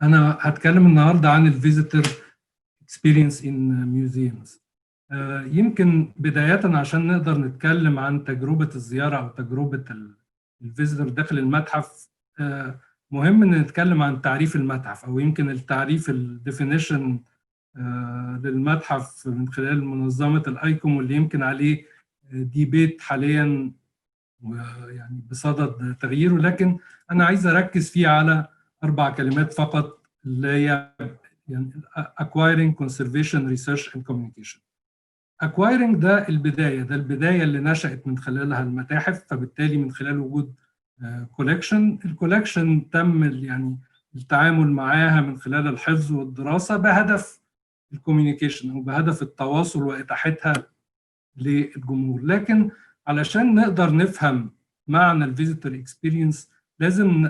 أنا هتكلم النهارده عن الفيزيتور experience in museums. يمكن بداية عشان نقدر نتكلم عن تجربة الزيارة أو تجربة الفيزيتور داخل المتحف، مهم إن نتكلم عن تعريف المتحف، أو يمكن التعريف الديفينيشن للمتحف من خلال منظمة الأيكوم، واللي يمكن عليه ديبيت حاليا ويعني بصدد تغييره، لكن أنا عايز أركز فيه على 4 كلمات فقط، اللي هي يعني acquiring, conservation, research and communication. acquiring ده البداية اللي نشأت من خلالها المتاحف، فبالتالي من خلال وجود كولكشن. الكولكشن تم يعني التعامل معاها من خلال الحفظ والدراسة بهدف الكوميونيكيشن أو بهدف التواصل وإتاحتها للجمهور. لكن علشان نقدر نفهم معنى الفيزيتور اكسبيرينس لازم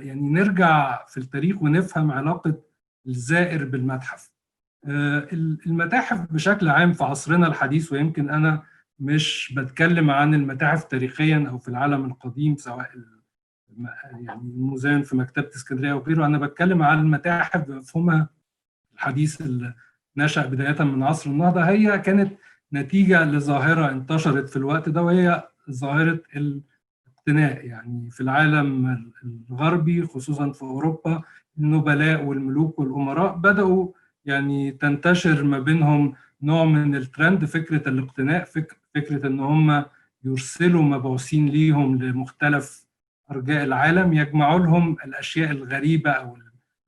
يعني نرجع في التاريخ ونفهم علاقة الزائر بالمتحف. المتاحف بشكل عام في عصرنا الحديث، ويمكن أنا مش بتكلم عن المتاحف تاريخيا أو في العالم القديم سواء يعني الموزان في مكتبة اسكندرية أو غيره، أنا بتكلم عن المتاحف بمفهومها الحديث اللي نشأ بداية من عصر النهضة. هي كانت نتيجة لظاهرة انتشرت في الوقت ده، وهي ظاهرة الاقتناء. يعني في العالم الغربي خصوصا في أوروبا، النبلاء والملوك والأمراء بدأوا يعني تنتشر ما بينهم نوع من الترند، فكرة الاقتناء، فكرة ان هم يرسلوا مبعوثين ليهم لمختلف أرجاء العالم يجمعوا لهم الأشياء الغريبة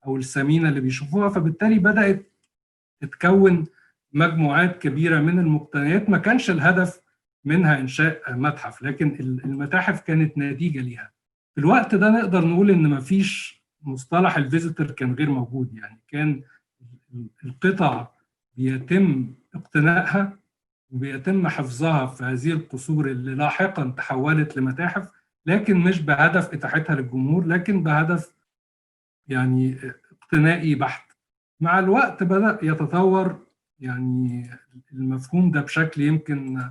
أو الثمينة اللي بيشوفوها. فبالتالي بدأت تتكون مجموعات كبيرة من المقتنيات، ما كانش الهدف منها إنشاء متحف، لكن المتاحف كانت نتيجة ليها. في الوقت ده نقدر نقول إن ما فيش مصطلح الفيزيتور، كان غير موجود. يعني كان القطع بيتم اقتنائها وبيتم حفظها في هذه القصور اللي لاحقا تحولت لمتاحف، لكن مش بهدف إتاحتها للجمهور، لكن بهدف يعني اقتنائي بحت. مع الوقت بدأ يتطور يعني المفهوم ده بشكل يمكن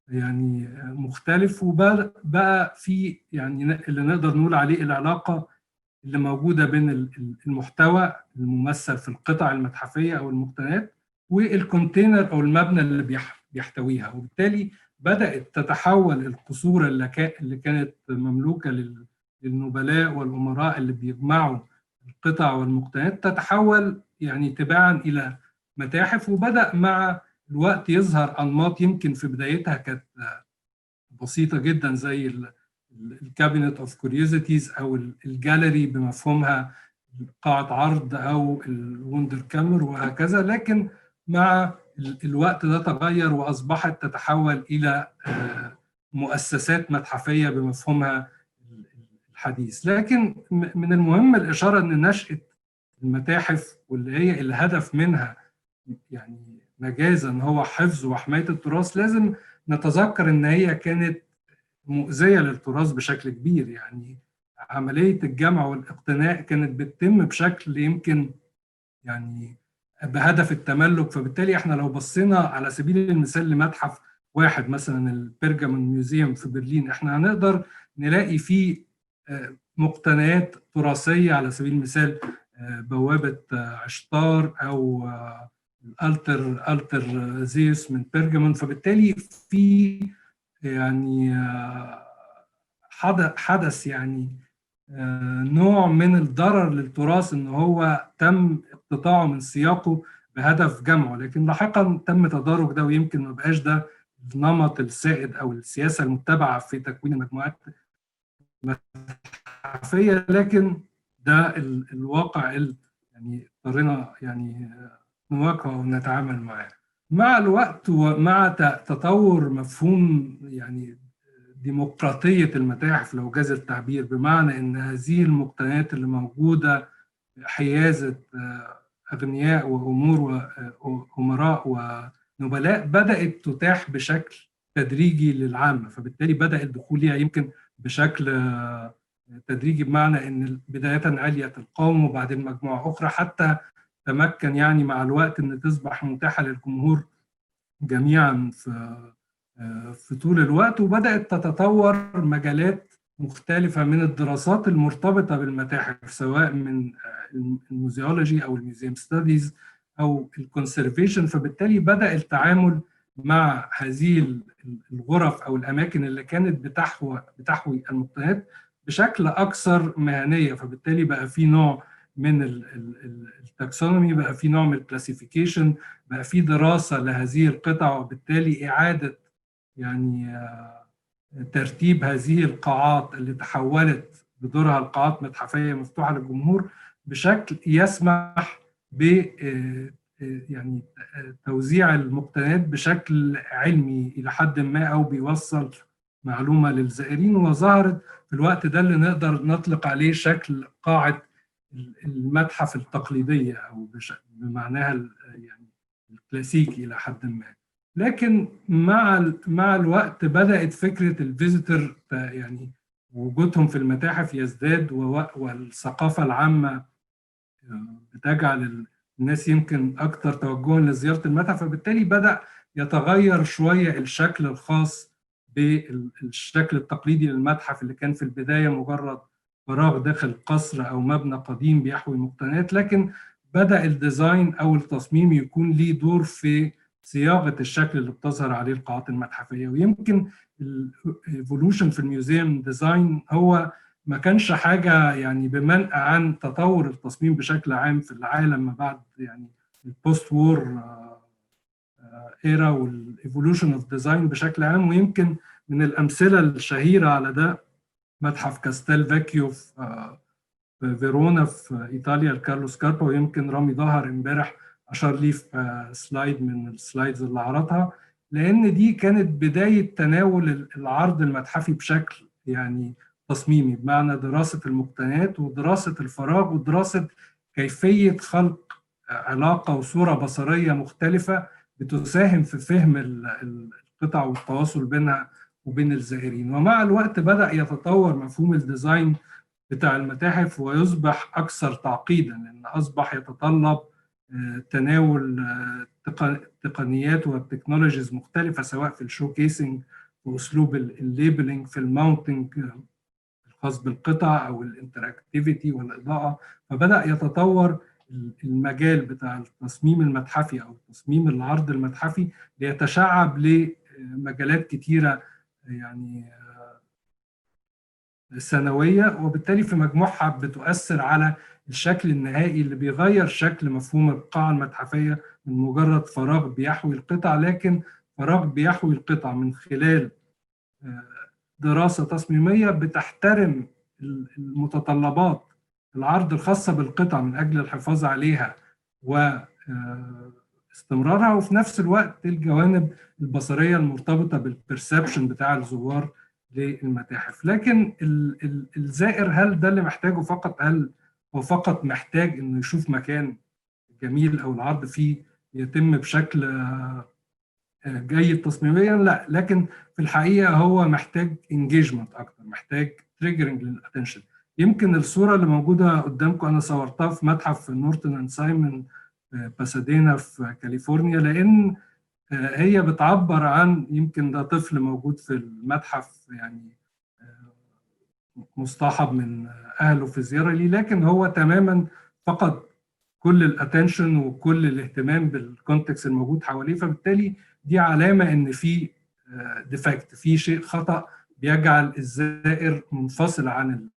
يعني مختلف، وبقى في يعني اللي نقدر نقول عليه العلاقة اللي موجودة بين المحتوى الممثل في القطع المتحفية أو المقتنيات والكونتينر أو المبنى اللي بيحتويها. وبالتالي بدأت تتحول القصور اللي كانت مملوكة للنبلاء والأمراء اللي بيجمعوا القطع والمقتنيات تتحول يعني تباعا إلى متاحف. وبدأ مع الوقت يظهر أنماط يمكن في بدايتها كانت بسيطة جدا، زي الكابينت اوف كوريوزيتيز او الجاليري بمفهومها قاعة عرض او الوندر كامر وهكذا، لكن مع الوقت ده تغير واصبحت تتحول الى مؤسسات متحفية بمفهومها الحديث. لكن من المهم الاشارة ان نشأة المتاحف واللي هي الهدف منها يعني مجازا هو حفظ وحماية التراث، لازم نتذكر ان هي كانت مؤذية للتراث بشكل كبير. يعني عملية الجمع والاقتناء كانت بتتم بشكل يمكن يعني بهدف التملك. فبالتالي احنا لو بصينا على سبيل المثال لمتحف واحد مثلا البرجامون ميوزيوم في برلين، احنا هنقدر نلاقي فيه مقتنيات تراثية، على سبيل المثال بوابة عشتار أو الألتر زيوس من برجامون. فبالتالي في يعني حدث يعني نوع من الضرر للتراث ان هو تم اقتطاعه من سياقه بهدف جمعه، لكن لاحقا تم تدارك ده، ويمكن ما بقاش ده النمط السائد او السياسه المتبعه في تكوين المجموعات المتحفيه، لكن ده الواقع يعني اضطرينا يعني نواجهه ونتعامل معاه. مع الوقت ومع تطور مفهوم يعني ديمقراطية المتاحف لو جاز التعبير، بمعنى أن هذه المقتنيات اللي موجودة حيازة أغنياء وأمراء ونبلاء بدأت تتاح بشكل تدريجي للعامة، فبالتالي بدأ الدخول ليها يمكن بشكل تدريجي، بمعنى أن بداية علية القوم وبعدين مجموعة أخرى حتى تمكن يعني مع الوقت أن تصبح متاحة للجمهور جميعا في طول الوقت. وبدأت تتطور مجالات مختلفة من الدراسات المرتبطة بالمتاحف، سواء من الموزيولوجي أو الميوزيوم ستاديز أو الكونسرفيشن. فبالتالي بدأ التعامل مع هذه الغرف أو الأماكن اللي كانت بتحوي المقتنيات بشكل أكثر مهنية، فبالتالي بقى في نوع من التاكسونومي، بقى في نوع من الكلاسيفيكيشن، بقى في دراسة لهذه القطع، وبالتالي إعادة يعني ترتيب هذه القاعات اللي تحولت بدورها القاعات متحفية مفتوحة للجمهور بشكل يسمح ب يعني توزيع المقتنيات بشكل علمي إلى حد ما، أو بيوصل معلومة للزائرين. وظهرت في الوقت ده اللي نقدر نطلق عليه شكل قاعة المتحف التقليدية أو بمعناها يعني الكلاسيكي إلى حد ما. لكن مع الوقت بدأت فكرة الفيزيتور يعني وجودهم في المتاحف يزداد، والثقافة العامة بتجعل الناس يمكن أكثر توجها لزيارة المتحف، فبالتالي بدأ يتغير شوية الشكل الخاص بالشكل التقليدي للمتحف اللي كان في البداية مجرد فراغ داخل قصر أو مبنى قديم بيحوي مقتنيات، لكن بدأ الديزاين أو التصميم يكون ليه دور في صياغة الشكل اللي بتظهر عليه القاعات المتحفية. ويمكن الايفولوشن في الميوزيوم ديزاين هو ما كانش حاجة يعني بمنأى عن تطور التصميم بشكل عام في العالم ما بعد يعني البوست وور ايرا والايفولوشن اوف ديزاين بشكل عام. ويمكن من الأمثلة الشهيرة على ده متحف كاستيل فاكيو في فيرونا في إيطاليا لكارلو سكاربا، ويمكن رامي ظهر امبارح أشار لي في سلايد من السلايدز اللي عرضها، لأن دي كانت بداية تناول العرض المتحفي بشكل يعني تصميمي، بمعنى دراسة المقتنيات ودراسة الفراغ ودراسة كيفية خلق علاقة وصورة بصرية مختلفة بتساهم في فهم القطع والتواصل بينها وبين الزائرين. ومع الوقت بدأ يتطور مفهوم الديزاين بتاع المتاحف ويصبح أكثر تعقيدا، لأن أصبح يتطلب تناول تقنيات والتكنولوجيز مختلفة، سواء في الشوكيسنج وأسلوب الليبلينج، في الماونتنج الخاص بالقطع أو الانتراكتيفيتي والإضاءة. فبدأ يتطور المجال بتاع التصميم المتحفي أو تصميم العرض المتحفي ليتشعب لمجالات كتيرة يعني سنوية، وبالتالي في مجموعها بتؤثر على الشكل النهائي اللي بيغير شكل مفهوم القاعة المتحفية من مجرد فراغ بيحوي القطع، لكن فراغ بيحوي القطع من خلال دراسة تصميمية بتحترم المتطلبات العرض الخاصة بالقطع من أجل الحفاظ عليها واستمرارها، وفي نفس الوقت الجوانب البصرية المرتبطة بالبرسبشن بتاع الزوار للمتاحف. لكن الزائر هل ده اللي محتاجه فقط؟ هل هو فقط محتاج انه يشوف مكان جميل او العرض فيه يتم بشكل جيد تصميميا؟ لا، لكن في الحقيقه هو محتاج انجيجمنت اكتر، محتاج تريجرنج للاتنشن. يمكن الصوره اللي موجوده قدامكم انا صورتها في متحف نورتون اند سايمون باسادينا في كاليفورنيا، لان هي بتعبر عن، يمكن ده طفل موجود في المتحف يعني مصطحب من أهله في زيارة لي، لكن هو تماما فقد كل الاتنشن وكل الاهتمام بالكونتكست الموجود حواليه. فبالتالي دي علامة إن في ديفكت، في شيء خطأ بيجعل الزائر منفصل عن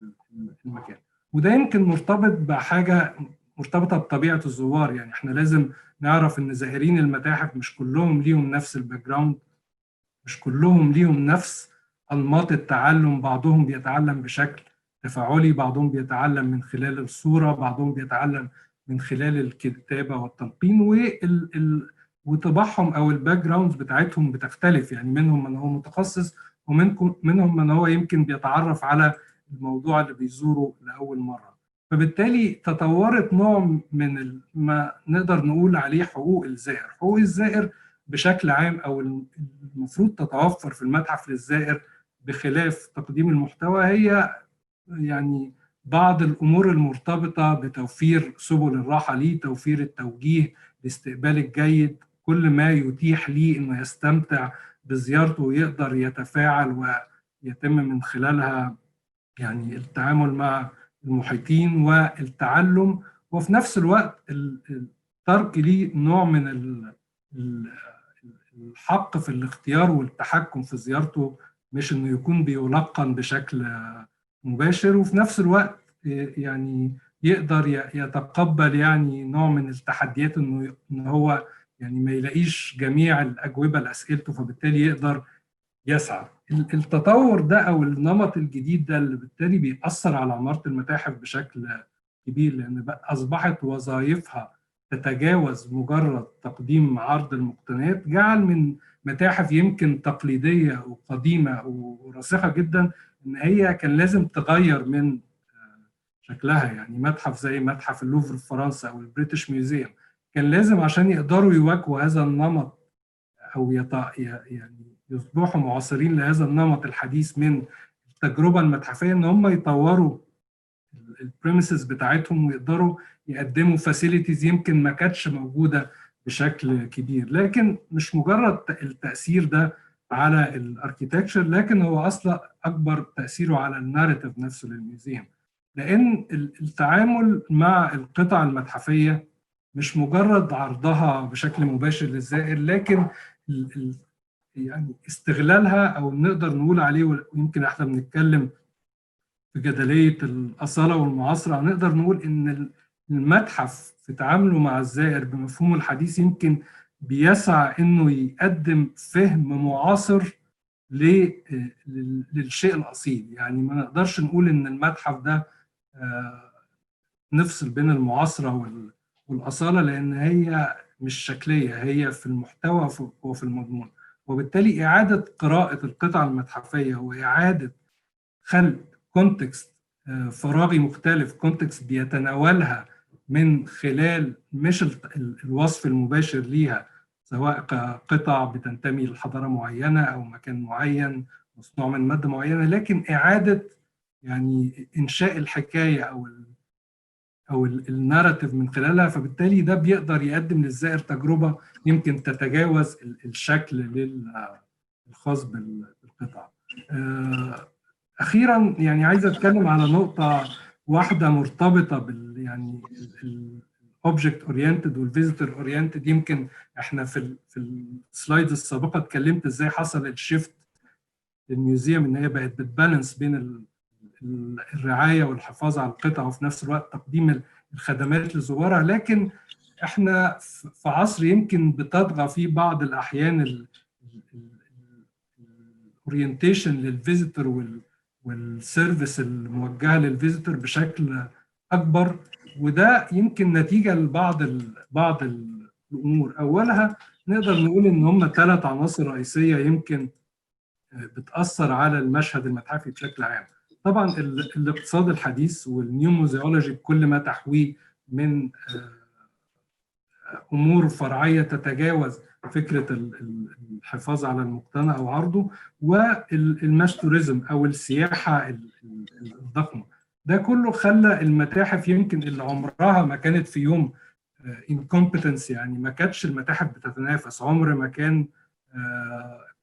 المكان. وده يمكن مرتبط بحاجة مرتبطة بطبيعة الزوار. يعني احنا لازم نعرف ان زائرين المتاحف مش كلهم ليهم نفس الباك جراوند، مش كلهم ليهم نفس انماط التعلم، بعضهم بيتعلم بشكل تفاعلي، بعضهم بيتعلم من خلال الصورة، بعضهم بيتعلم من خلال الكتابة والتلقين، وطباعهم أو الباك جراوندز بتاعتهم بتختلف. يعني منهم من هو متخصص، ومنهم من هو يمكن بيتعرف على الموضوع اللي بيزوره لأول مرة. فبالتالي تطورت نوع من ما نقدر نقول عليه حقوق الزائر. حقوق الزائر بشكل عام أو المفروض تتوفر في المتحف للزائر بخلاف تقديم المحتوى هي يعني بعض الأمور المرتبطة بتوفير سبل الراحة ليه، توفير التوجيه، الاستقبال الجيد، كل ما يتيح ليه إنه يستمتع بزيارته ويقدر يتفاعل ويتم من خلالها يعني التعامل مع المحيطين والتعلم، وفي نفس الوقت الترك ليه نوع من الحق في الاختيار والتحكم في زيارته، مش انه يكون بيلقن بشكل مباشر، وفي نفس الوقت يعني يقدر يتقبل يعني نوع من التحديات ان هو يعني ما يلاقيش جميع الاجوبه لاسئلته، فبالتالي يقدر يسعى. التطور ده او النمط الجديد ده اللي بالتالي بيأثر على عمارة المتاحف بشكل كبير، لان اصبحت وظائفها تتجاوز مجرد تقديم عرض المقتنيات، جعل من متاحف يمكن تقليدية وقديمة وراسخة جدا ان هي كان لازم تغير من شكلها. يعني متحف زي متحف اللوفر في فرنسا او البريتش ميوزيوم كان لازم عشان يقدروا يواجهوا هذا النمط او يعني يصبحوا معاصرين لهذا النمط الحديث من التجربة المتحفية، ان هم يطوروا البريميسز بتاعتهم ويقدروا يقدموا فاسيلتيز يمكن ما كانتش موجودة بشكل كبير. لكن مش مجرد التأثير ده على الاركيتكتشر، لكن هو اصلا اكبر تأثيره على الناريتيف نفسه للميوزيوم، لان التعامل مع القطع المتحفية مش مجرد عرضها بشكل مباشر للزائر، لكن يعني استغلالها او نقدر نقول عليه، ويمكن احنا بنتكلم في جدلية الأصالة والمعاصرة، نقدر نقول إن المتحف في تعامله مع الزائر بمفهومه الحديث يمكن بيسعى إنه يقدم فهم معاصر للشيء الأصيل. يعني ما نقدرش نقول إن المتحف ده نفصل بين المعاصرة والأصالة، لأن هي مش شكلية، هي في المحتوى وفي المضمون. وبالتالي إعادة قراءة القطع المتحفية وإعادة خلق كونتكست فراغي مختلف، كونتكست بيتناولها من خلال مش الوصف المباشر ليها، سواء قطع بتنتمي لحضارة معينة أو مكان معين مصنوع من مادة معينة، لكن إعادة يعني إنشاء الحكاية أو الناراتيف من خلالها. فبالتالي ده بيقدر يقدم للزائر تجربة يمكن تتجاوز الشكل الخاص بالقطع. أخيراً يعني عايز أتكلم على نقطة واحدة مرتبطة يعني الأوبجكت أورينتد والفيزيتور أورينتد. يمكن إحنا في السلايدز السابقة اتكلمت إزاي حصل الشيفت للميوزيوم، إن هي بقت بتبالانس بين الرعاية والحفاظ على القطع وفي نفس الوقت تقديم الخدمات لزوارها. لكن إحنا في عصر يمكن بتطغى فيه بعض الأحيان الأورينتيشن للفيزيتور والسيرفيس الموجهه للفيزيتور بشكل اكبر، وده يمكن نتيجه لبعض بعض الامور. اولها نقدر نقول ان هم 3 عناصر رئيسيه يمكن بتاثر على المشهد المتحفي بشكل عام. طبعا الاقتصاد الحديث والنيو موزيولوجي بكل ما تحويه من امور فرعيه تتجاوز فكره الحفاظ على المقتنى او عرضه، والماس توريزم او السياحه الضخمه. ده كله خلى المتاحف يمكن اللي عمرها ما كانت في يوم انكومبتنس، يعني ما كانتش المتاحف بتتنافس، عمر ما كان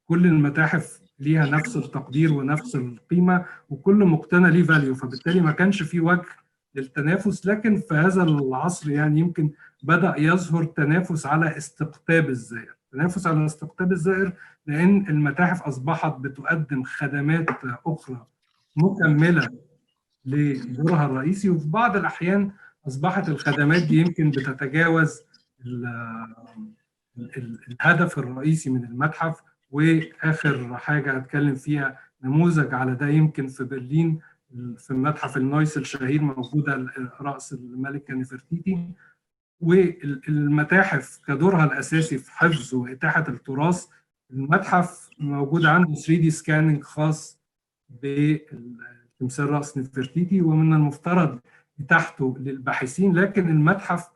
كل المتاحف ليها نفس التقدير ونفس القيمه وكل مقتنى ليه فاليو، فبالتالي ما كانش في وجه للتنافس. لكن في هذا العصر يعني يمكن بدأ يظهر تنافس على استقطاب الزائر، تنافس على استقطاب الزائر، لأن المتاحف أصبحت بتقدم خدمات أخرى مكملة لدورها الرئيسي، وفي بعض الأحيان أصبحت الخدمات دي يمكن بتتجاوز الهدف الرئيسي من المتحف. وآخر حاجة هتكلم فيها نموذج على ده يمكن في برلين في متحف النويس الشهير موجودة رأس الملكة نفرتيتي. والمتاحف كدورها الأساسي في حفظ وإتاحة التراث، المتحف موجود عنده 3D سكاننج خاص بتمثال رأس نفرتيتي، ومن المفترض إتاحته للباحثين، لكن المتحف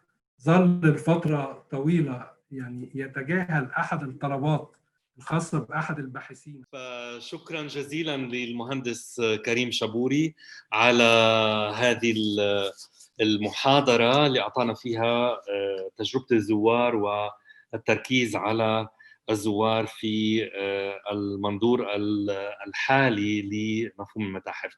ظل لفترة طويلة يعني يتجاهل أحد الطلبات الخاصة بأحد الباحثين. فشكرا جزيلا للمهندس كريم شابوري على هذه المحاضرة اللي أعطانا فيها تجربة الزوار والتركيز على الزوار في المنظور الحالي لمفهوم المتاحف.